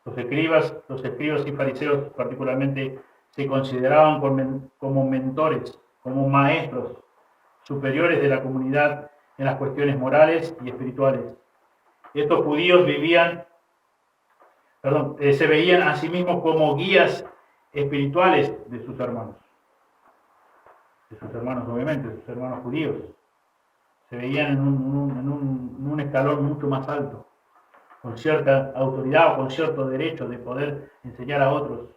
Los escribas y fariseos particularmente se consideraban como mentores, como maestros superiores de la comunidad en las cuestiones morales y espirituales. Estos judíos se veían a sí mismos como guías espirituales de sus hermanos. De sus hermanos, obviamente, de sus hermanos judíos. Se veían en un escalón mucho más alto, con cierta autoridad o con cierto derecho de poder enseñar a otros.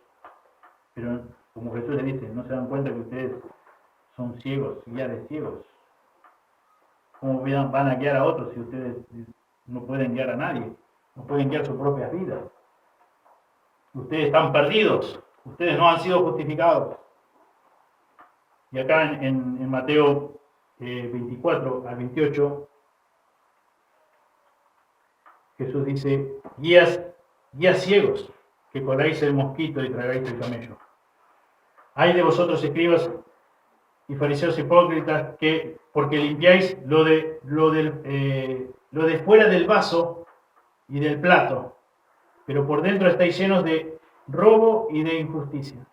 Pero como Jesús le dice, no se dan cuenta que ustedes son ciegos, guías de ciegos. ¿Cómo van a guiar a otros si ustedes no pueden guiar a nadie? No pueden guiar sus propias vidas. Ustedes están perdidos, ustedes no han sido justificados. Y acá en Mateo 24 al 28, Jesús dice, guías ciegos, que coláis el mosquito y tragáis el camello. Hay de vosotros, escribas y fariseos hipócritas, que porque limpiáis lo de fuera del vaso y del plato, pero por dentro estáis llenos de robo y de injusticia.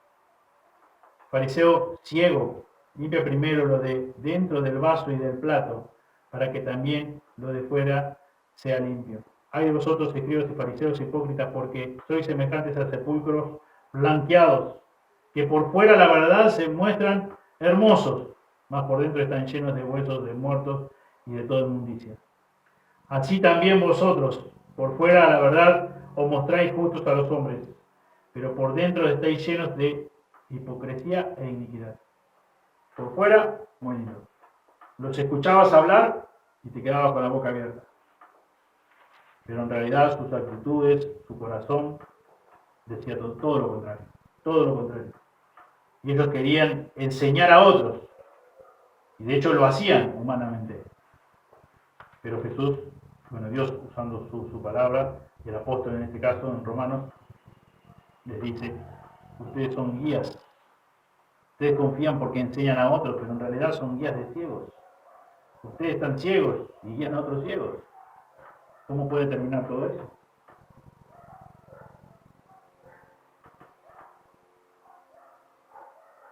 Fariseo ciego, limpia primero lo de dentro del vaso y del plato, para que también lo de fuera sea limpio. Hay de vosotros, escribas y fariseos hipócritas, porque sois semejantes a sepulcros blanqueados, que por fuera la verdad se muestran hermosos, mas por dentro están llenos de huesos de muertos y de toda inmundicia. Así también vosotros, por fuera la verdad os mostráis justos a los hombres, pero por dentro estáis llenos de hipocresía e iniquidad. Por fuera, muy lindo, Los escuchabas hablar y te quedabas con la boca abierta. Pero en realidad sus actitudes, su corazón, decía todo lo contrario. Todo lo contrario. Y ellos querían enseñar a otros. Y de hecho lo hacían humanamente. Pero Jesús, bueno, Dios usando su palabra, y el apóstol en este caso, en Romanos, les dice, ustedes son guías. Ustedes confían porque enseñan a otros, pero en realidad son guías de ciegos. Ustedes están ciegos y guían a otros ciegos. ¿Cómo puede terminar todo eso?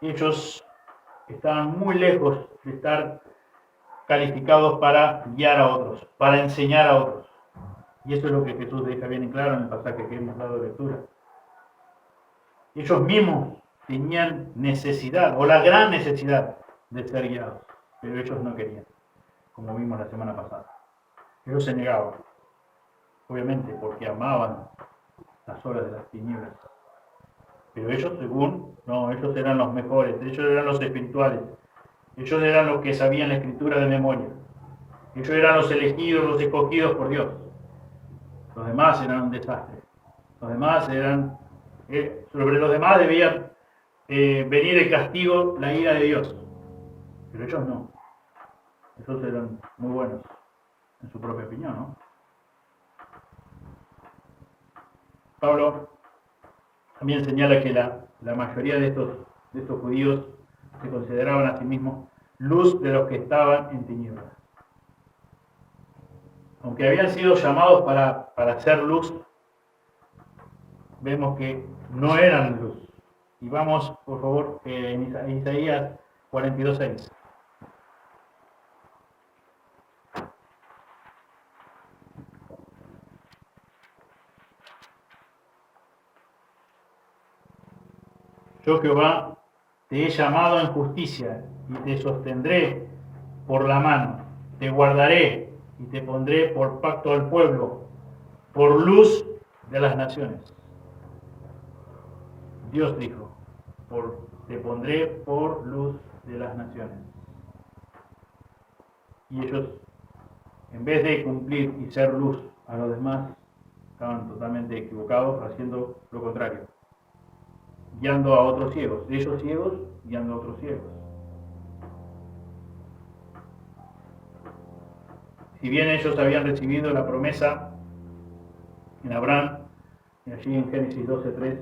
Ellos estaban muy lejos de estar calificados para guiar a otros, para enseñar a otros. Y eso es lo que Jesús deja bien en claro en el pasaje que hemos dado lectura. Ellos mismos tenían necesidad, o la gran necesidad, de ser guiados, pero ellos no querían, como vimos la semana pasada. Ellos se negaban, obviamente porque amaban las horas de las tinieblas. Pero ellos, ellos eran los mejores, ellos eran los espirituales, ellos eran los que sabían la escritura de memoria, ellos eran los elegidos, los escogidos por Dios. Los demás eran un desastre. Los demás eran, sobre los demás debían venir el castigo, la ira de Dios. Pero ellos no. Ellos eran muy buenos, en su propia opinión, ¿no? Pablo también señala que la mayoría de estos judíos se consideraban a sí mismos luz de los que estaban en tinieblas. Aunque habían sido llamados para ser luz, vemos que no eran luz. Y vamos, por favor, en Isaías 42:6. Yo, Jehová, te he llamado en justicia y te sostendré por la mano, te guardaré y te pondré por pacto al pueblo, por luz de las naciones. Dios dijo, te pondré por luz de las naciones. Y ellos, en vez de cumplir y ser luz a los demás, estaban totalmente equivocados, haciendo lo contrario, guiando a otros ciegos, de ellos ciegos, guiando a otros ciegos. Si bien ellos habían recibido la promesa en Abraham, y allí en Génesis 12:3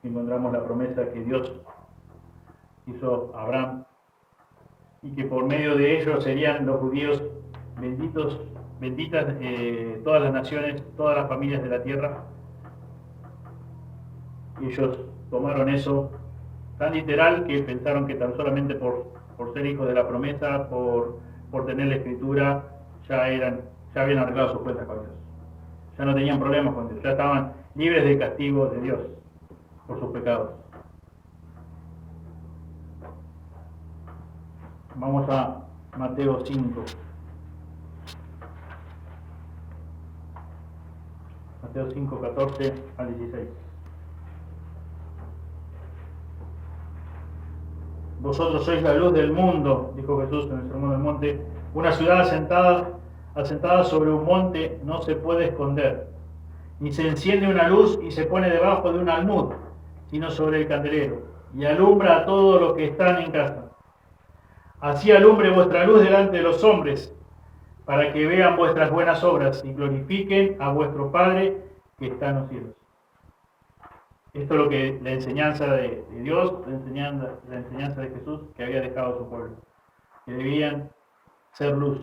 encontramos la promesa que Dios hizo a Abraham, y que por medio de ellos serían los judíos benditas todas las naciones, todas las familias de la tierra. Y ellos tomaron eso tan literal que pensaron que tan solamente por ser hijos de la promesa, por tener la escritura, ya habían arreglado sus cuentas con Dios. Ya no tenían problemas con Dios, ya estaban libres del castigo de Dios por sus pecados. Vamos a Mateo 5. Mateo 5, 14 al 16. Vosotros sois la luz del mundo, dijo Jesús en el Sermón del Monte. Una ciudad asentada sobre un monte no se puede esconder, ni se enciende una luz y se pone debajo de un almud, sino sobre el candelero, y alumbra a todos los que están en casa. Así alumbre vuestra luz delante de los hombres, para que vean vuestras buenas obras y glorifiquen a vuestro Padre que está en los cielos. Esto es lo que la enseñanza de Dios, la enseñanza de Jesús que había dejado a su pueblo, que debían ser luz,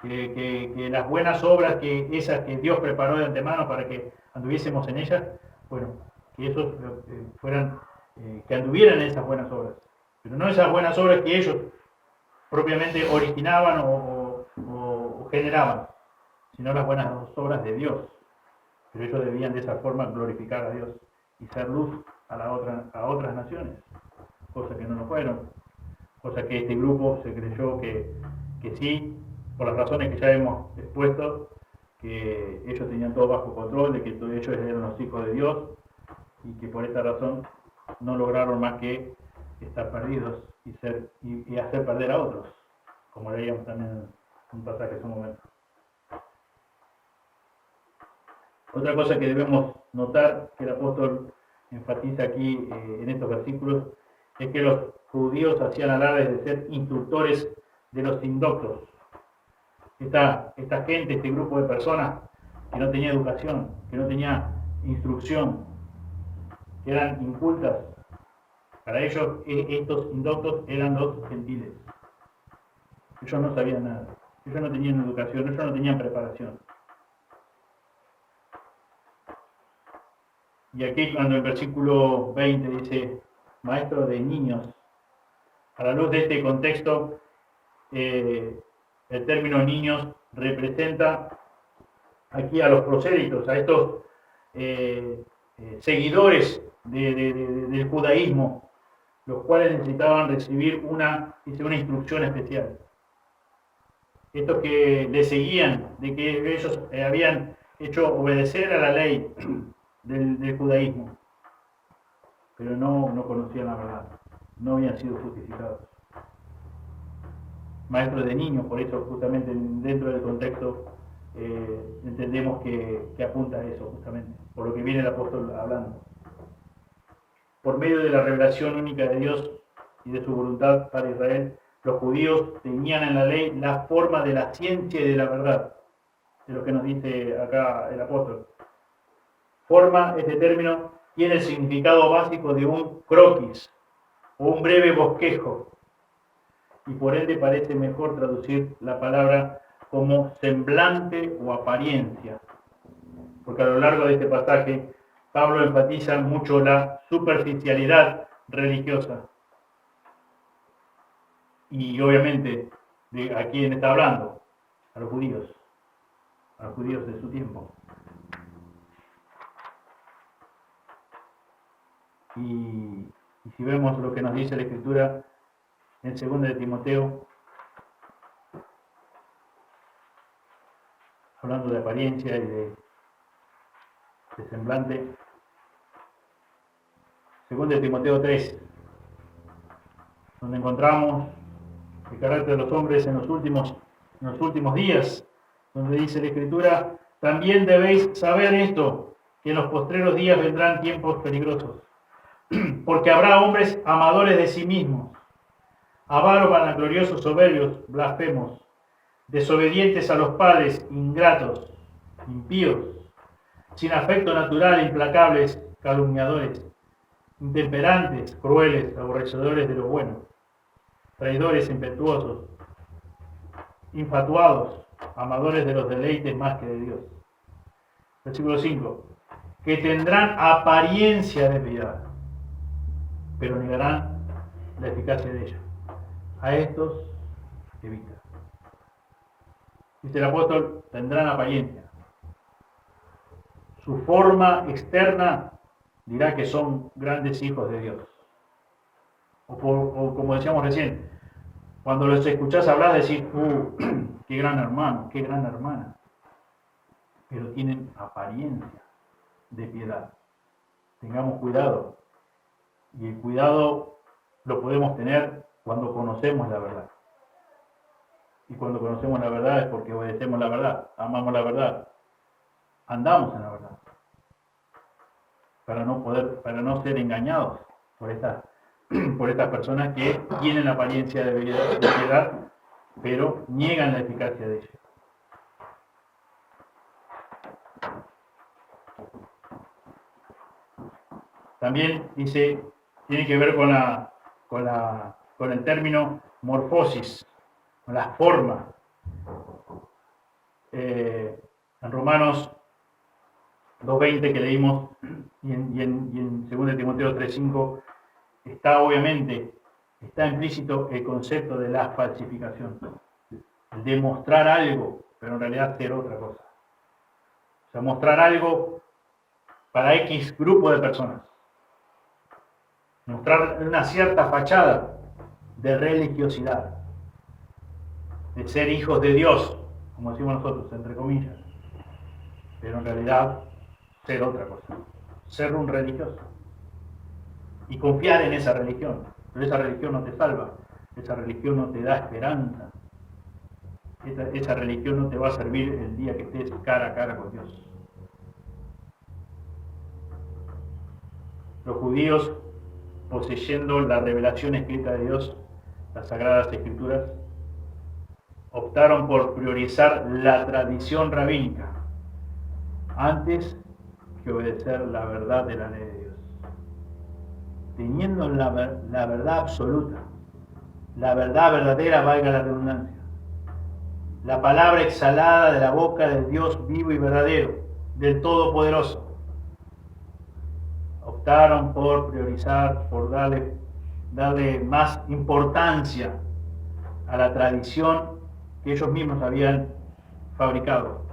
que las buenas obras, esas que Dios preparó de antemano para que anduviésemos en ellas, bueno, que esos que anduvieran en esas buenas obras, pero no esas buenas obras que ellos propiamente originaban o generaban, sino las buenas obras de Dios. Pero ellos debían de esa forma glorificar a Dios y ser luz a otras naciones, cosa que no lo fueron, cosa que este grupo se creyó que sí, por las razones que ya hemos expuesto, que ellos tenían todo bajo control, de que todos ellos eran los hijos de Dios, y que por esta razón no lograron más que estar perdidos y hacer perder a otros. como leíamos también en un pasaje hace un momento. Otra cosa que debemos notar, que el apóstol enfatiza aquí en estos versículos, es que los judíos hacían alarde de ser instructores de los indoctos. Esta gente, este grupo de personas que no tenía educación, que no tenía instrucción, que eran incultas, para ellos estos indoctos eran los gentiles. Ellos no sabían nada, ellos no tenían educación, ellos no tenían preparación. Y aquí cuando el versículo 20 dice, maestro de niños, a la luz de este contexto, el término niños representa aquí a los prosélitos, a estos seguidores del judaísmo, los cuales necesitaban recibir una instrucción especial. Estos que le seguían, de que ellos habían hecho obedecer a la ley del judaísmo, pero no conocían la verdad, no habían sido justificados. Maestros de niños, por eso justamente dentro del contexto entendemos que apunta a eso justamente, por lo que viene el apóstol hablando. Por medio de la revelación única de Dios y de su voluntad para Israel, los judíos tenían en la ley la forma de la ciencia y de la verdad, de lo que nos dice acá el apóstol. Forma, este término, tiene el significado básico de un croquis o un breve bosquejo, y por ende parece mejor traducir la palabra como semblante o apariencia, porque a lo largo de este pasaje Pablo enfatiza mucho la superficialidad religiosa. Y obviamente, ¿de a quién está hablando? A los judíos de su tiempo. Y si vemos lo que nos dice la Escritura en 2 de Timoteo, hablando de apariencia y de semblante, 2 de Timoteo 3, donde encontramos el carácter de los hombres en los últimos días, donde dice la Escritura, también debéis saber esto, que en los postreros días vendrán tiempos peligrosos, porque habrá hombres amadores de sí mismos, avaros, vanagloriosos, soberbios, blasfemos, desobedientes a los padres, ingratos, impíos, sin afecto natural, implacables, calumniadores, intemperantes, crueles, aborrecedores de lo bueno, traidores, impetuosos, infatuados, amadores de los deleites más que de Dios. Versículo 5. Que tendrán apariencia de piedad, pero negarán la eficacia de ella. A estos evita. Dice el apóstol, tendrán apariencia. Su forma externa dirá que son grandes hijos de Dios. O como decíamos recién, cuando los escuchás hablar, decís, qué gran hermano, qué gran hermana. Pero tienen apariencia de piedad. Tengamos cuidado. Y el cuidado lo podemos tener cuando conocemos la verdad. Y cuando conocemos la verdad es porque obedecemos la verdad, amamos la verdad, andamos en la verdad. Para no ser engañados por estas personas que tienen la apariencia de piedad, pero niegan la eficacia de ella. También dice, tiene que ver con el término morfosis, con la forma. En Romanos 2:20 que leímos y en 2 de Timoteo 3:5 está implícito el concepto de la falsificación, el demostrar algo, pero en realidad ser otra cosa. O sea, mostrar algo para X grupo de personas. Mostrar una cierta fachada de religiosidad, de ser hijos de Dios, como decimos nosotros, entre comillas, pero en realidad ser otra cosa, ser un religioso y confiar en esa religión, pero esa religión no te salva, esa religión no te da esperanza, esa religión no te va a servir el día que estés cara a cara con Dios. Los judíos, poseyendo la revelación escrita de Dios, las Sagradas Escrituras, optaron por priorizar la tradición rabínica antes que obedecer la verdad de la ley de Dios. Teniendo la verdad absoluta, la verdad verdadera, valga la redundancia, la palabra exhalada de la boca del Dios vivo y verdadero, del Todopoderoso, optaron por priorizar, por darle más importancia a la tradición que ellos mismos habían fabricado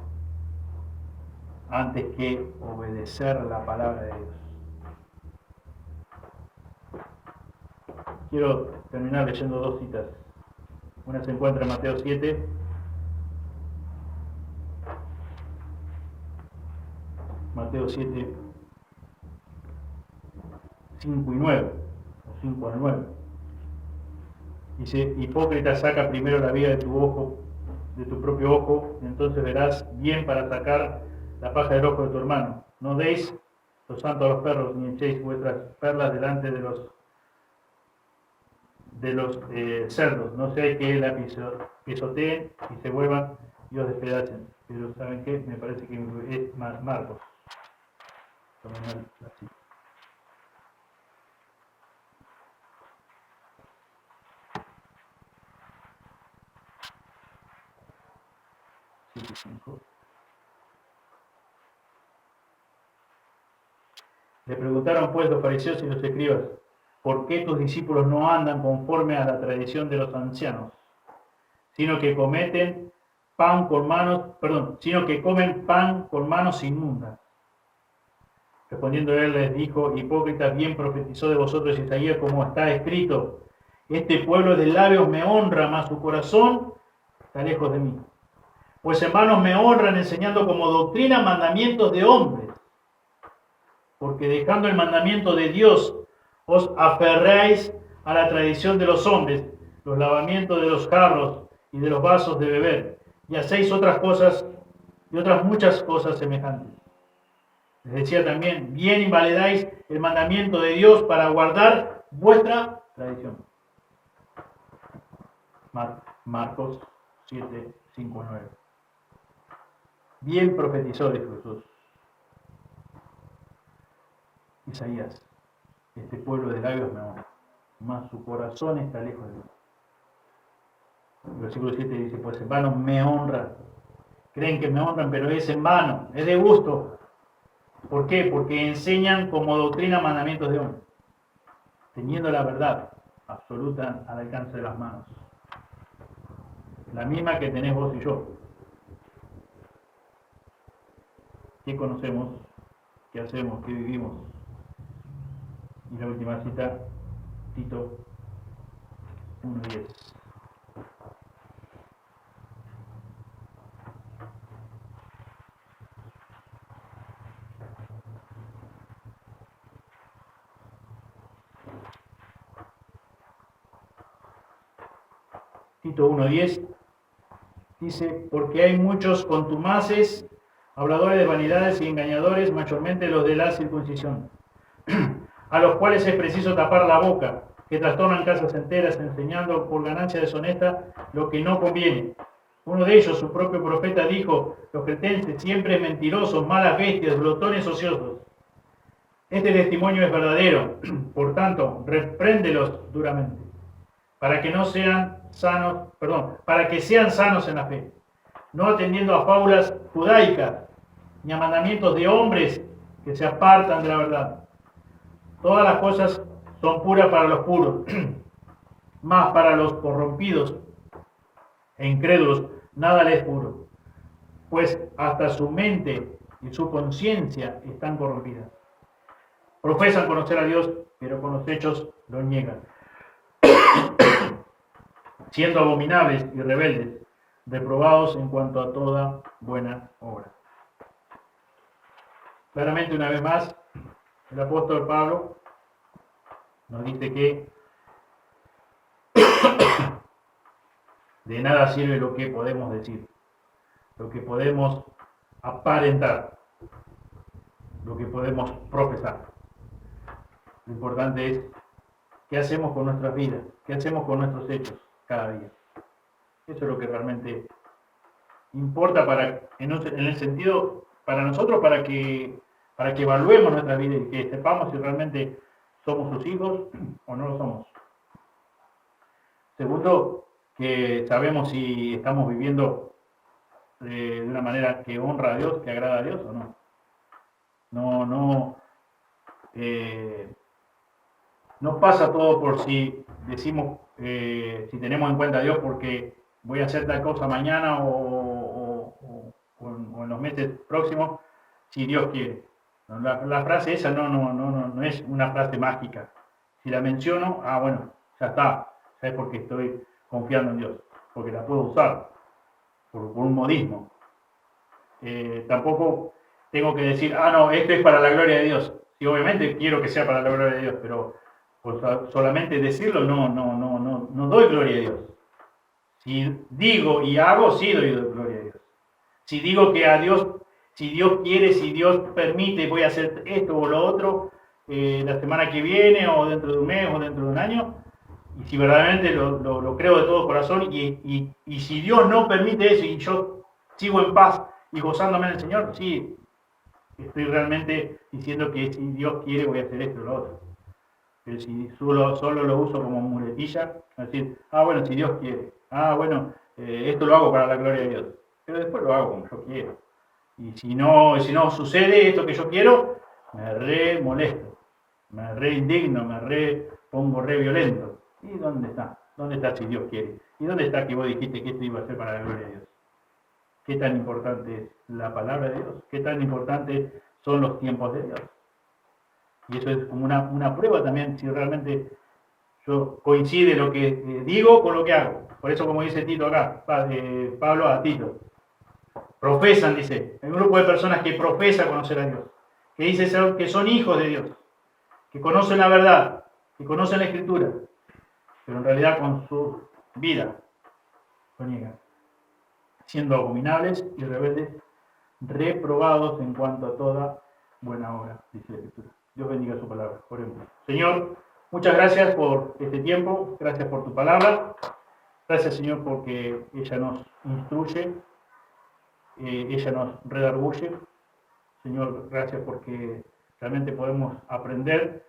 antes que obedecer la palabra de Dios. Quiero terminar leyendo dos citas. Una se encuentra en Mateo 7, Mateo 7, 5 y 9, o 5 al 9. Dice: hipócrita, saca primero la viga de tu propio ojo, y entonces verás bien para sacar la paja del ojo de tu hermano. No deis lo santo a los perros, ni echéis vuestras perlas delante de los cerdos. No sea que la pisoteen y se vuelvan y os despedacen. Pero ¿saben qué? Me parece que es Marcos. Así. Le preguntaron pues los fariseos y los escribas: ¿por qué tus discípulos no andan conforme a la tradición de los ancianos, sino que comen pan con manos inmundas? Respondiendo él les dijo: hipócritas, bien profetizó de vosotros Isaías, como está escrito: este pueblo de labios me honra, mas su corazón está lejos de mí. Pues en vano me honran, enseñando como doctrina mandamientos de hombres. Porque dejando el mandamiento de Dios, os aferráis a la tradición de los hombres, los lavamientos de los jarros y de los vasos de beber, y hacéis otras cosas y otras muchas cosas semejantes. Les decía también: bien invalidáis el mandamiento de Dios para guardar vuestra tradición. Marcos 7, 5, 9. Bien profetizó de Jesús Isaías: este pueblo de labios me honra, mas su corazón está lejos de mí. El versículo 7 dice: pues en vano me honran. Creen que me honran, pero es en vano, es de gusto. ¿Por qué? Porque enseñan como doctrina mandamientos de hombres, teniendo la verdad absoluta al alcance de las manos. La misma que tenés vos y yo. ¿Qué conocemos? ¿Qué hacemos? ¿Qué vivimos? Y la última cita, Tito 1:10. Tito 1:10 dice: porque hay muchos contumaces, habladores de vanidades y engañadores, mayormente los de la circuncisión, a los cuales es preciso tapar la boca, que trastornan casas enteras, enseñando por ganancia deshonesta lo que no conviene. Uno de ellos, su propio profeta, dijo: los cretenses, siempre mentirosos, malas bestias, glotones ociosos. Este testimonio es verdadero, por tanto, repréndelos duramente, para que sean sanos en la fe, no atendiendo a fábulas judaicas, ni a mandamientos de hombres que se apartan de la verdad. Todas las cosas son puras para los puros, mas para los corrompidos e incrédulos nada les es puro, pues hasta su mente y su conciencia están corrompidas. Profesan conocer a Dios, pero con los hechos lo niegan, siendo abominables y rebeldes, reprobados en cuanto a toda buena obra. Claramente, una vez más, el apóstol Pablo nos dice que De nada sirve lo que podemos decir, lo que podemos aparentar, lo que podemos profesar. Lo importante es qué hacemos con nuestras vidas, qué hacemos con nuestros hechos cada día. Eso es lo que realmente importa en el sentido para nosotros, para que evaluemos nuestra vida y que sepamos si realmente somos sus hijos o no lo somos. Segundo, que sabemos si estamos viviendo de una manera que honra a Dios, que agrada a Dios o no. No pasa todo por si decimos, si tenemos en cuenta a Dios porque voy a hacer tal cosa mañana o en los meses próximos, si Dios quiere. La frase esa no es una frase mágica. Si la menciono, bueno, ya está. Ya es porque estoy confiando en Dios, porque la puedo usar por un modismo. Tampoco tengo que decir, no, esto es para la gloria de Dios. Sí, obviamente quiero que sea para la gloria de Dios, pero pues solamente decirlo no doy gloria a Dios. Si digo y hago, sí doy gloria a Dios. Si digo que a Dios, si Dios quiere, si Dios permite, voy a hacer esto o lo otro la semana que viene o dentro de un mes o dentro de un año, y si verdaderamente lo creo de todo corazón y si Dios no permite eso y yo sigo en paz y gozándome en el Señor, sí, estoy realmente diciendo que si Dios quiere voy a hacer esto o lo otro. Pero si solo lo uso como muletilla, es decir, bueno, si Dios quiere, esto lo hago para la gloria de Dios, pero después lo hago como yo quiero. Y si no sucede esto que yo quiero, me re molesto, me re indigno, me re pongo re violento. ¿Y dónde está? ¿Dónde está si Dios quiere? ¿Y dónde está que vos dijiste que esto iba a ser para la gloria de Dios? ¿Qué tan importante es la palabra de Dios? ¿Qué tan importante son los tiempos de Dios? Y eso es como una prueba también, si realmente yo coincide lo que digo con lo que hago. Por eso, como dice Tito acá, Pablo a Tito, profesan, dice, hay un grupo de personas que profesa conocer a Dios, que dice que son hijos de Dios, que conocen la verdad, que conocen la Escritura, pero en realidad con su vida lo niegan, siendo abominables y rebeldes, reprobados en cuanto a toda buena obra, dice la Escritura. Dios bendiga su palabra. Oremos. Señor, muchas gracias por este tiempo, gracias por tu palabra, gracias Señor porque ella nos instruye, ella nos redarguye. Señor, gracias porque realmente podemos aprender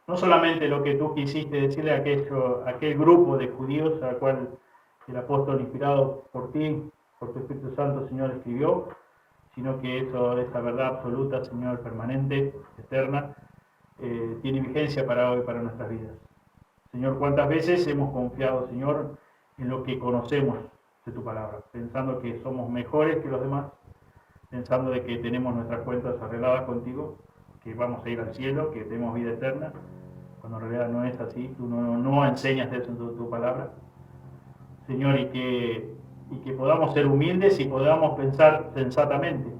no solamente lo que tú quisiste decirle a aquel grupo de judíos al cual el apóstol inspirado por ti, por tu Espíritu Santo, Señor, escribió, sino que esa verdad absoluta, Señor, permanente, eterna, tiene vigencia para hoy, para nuestras vidas. Señor, ¿cuántas veces hemos confiado, Señor, en lo que conocemos de tu palabra, pensando que somos mejores que los demás, pensando de que tenemos nuestras cuentas arregladas contigo, que vamos a ir al cielo, que tenemos vida eterna, cuando en realidad no es así, tú no enseñas eso en tu palabra. Señor, y que podamos ser humildes y podamos pensar sensatamente,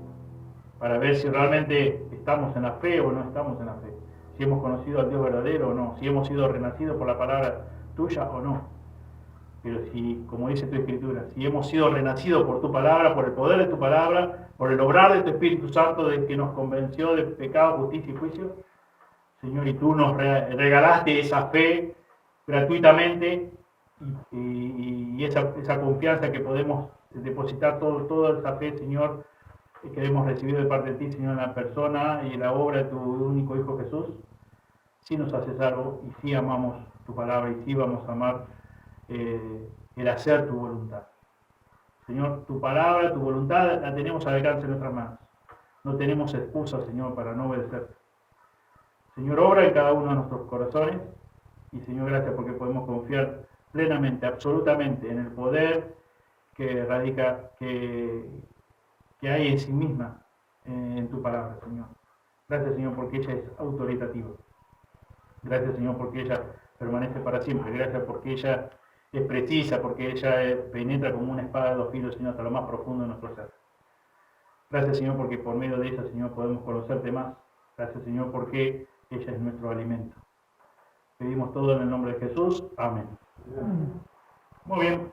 para ver si realmente estamos en la fe o no estamos en la fe, si hemos conocido al Dios verdadero o no, si hemos sido renacidos por la palabra tuya o no. Pero si, como dice tu Escritura, si hemos sido renacidos por tu palabra, por el poder de tu palabra, por el obrar de tu Espíritu Santo de que nos convenció de pecado, justicia y juicio, Señor, y tú nos regalaste esa fe gratuitamente y esa confianza que podemos depositar toda esa fe, Señor, que hemos recibido de parte de ti, Señor, en la persona y en la obra de tu único Hijo Jesús, sí nos hace salvo y sí amamos tu palabra y sí vamos a amar el hacer tu voluntad. Señor, tu palabra, tu voluntad la tenemos al alcance de nuestras manos. No tenemos excusa, Señor, para no obedecerte. Señor, obra en cada uno de nuestros corazones y, Señor, gracias porque podemos confiar plenamente, absolutamente en el poder que radica, que hay en sí misma en tu palabra, Señor. Gracias, Señor, porque ella es autoritativa. Gracias, Señor, porque ella permanece para siempre. Gracias porque ella es precisa, porque ella penetra como una espada de dos filos, Señor, hasta lo más profundo de nuestro ser. Gracias, Señor, porque por medio de ella, Señor, podemos conocerte más. Gracias, Señor, porque ella es nuestro alimento. Pedimos todo en el nombre de Jesús. Amén. Muy bien.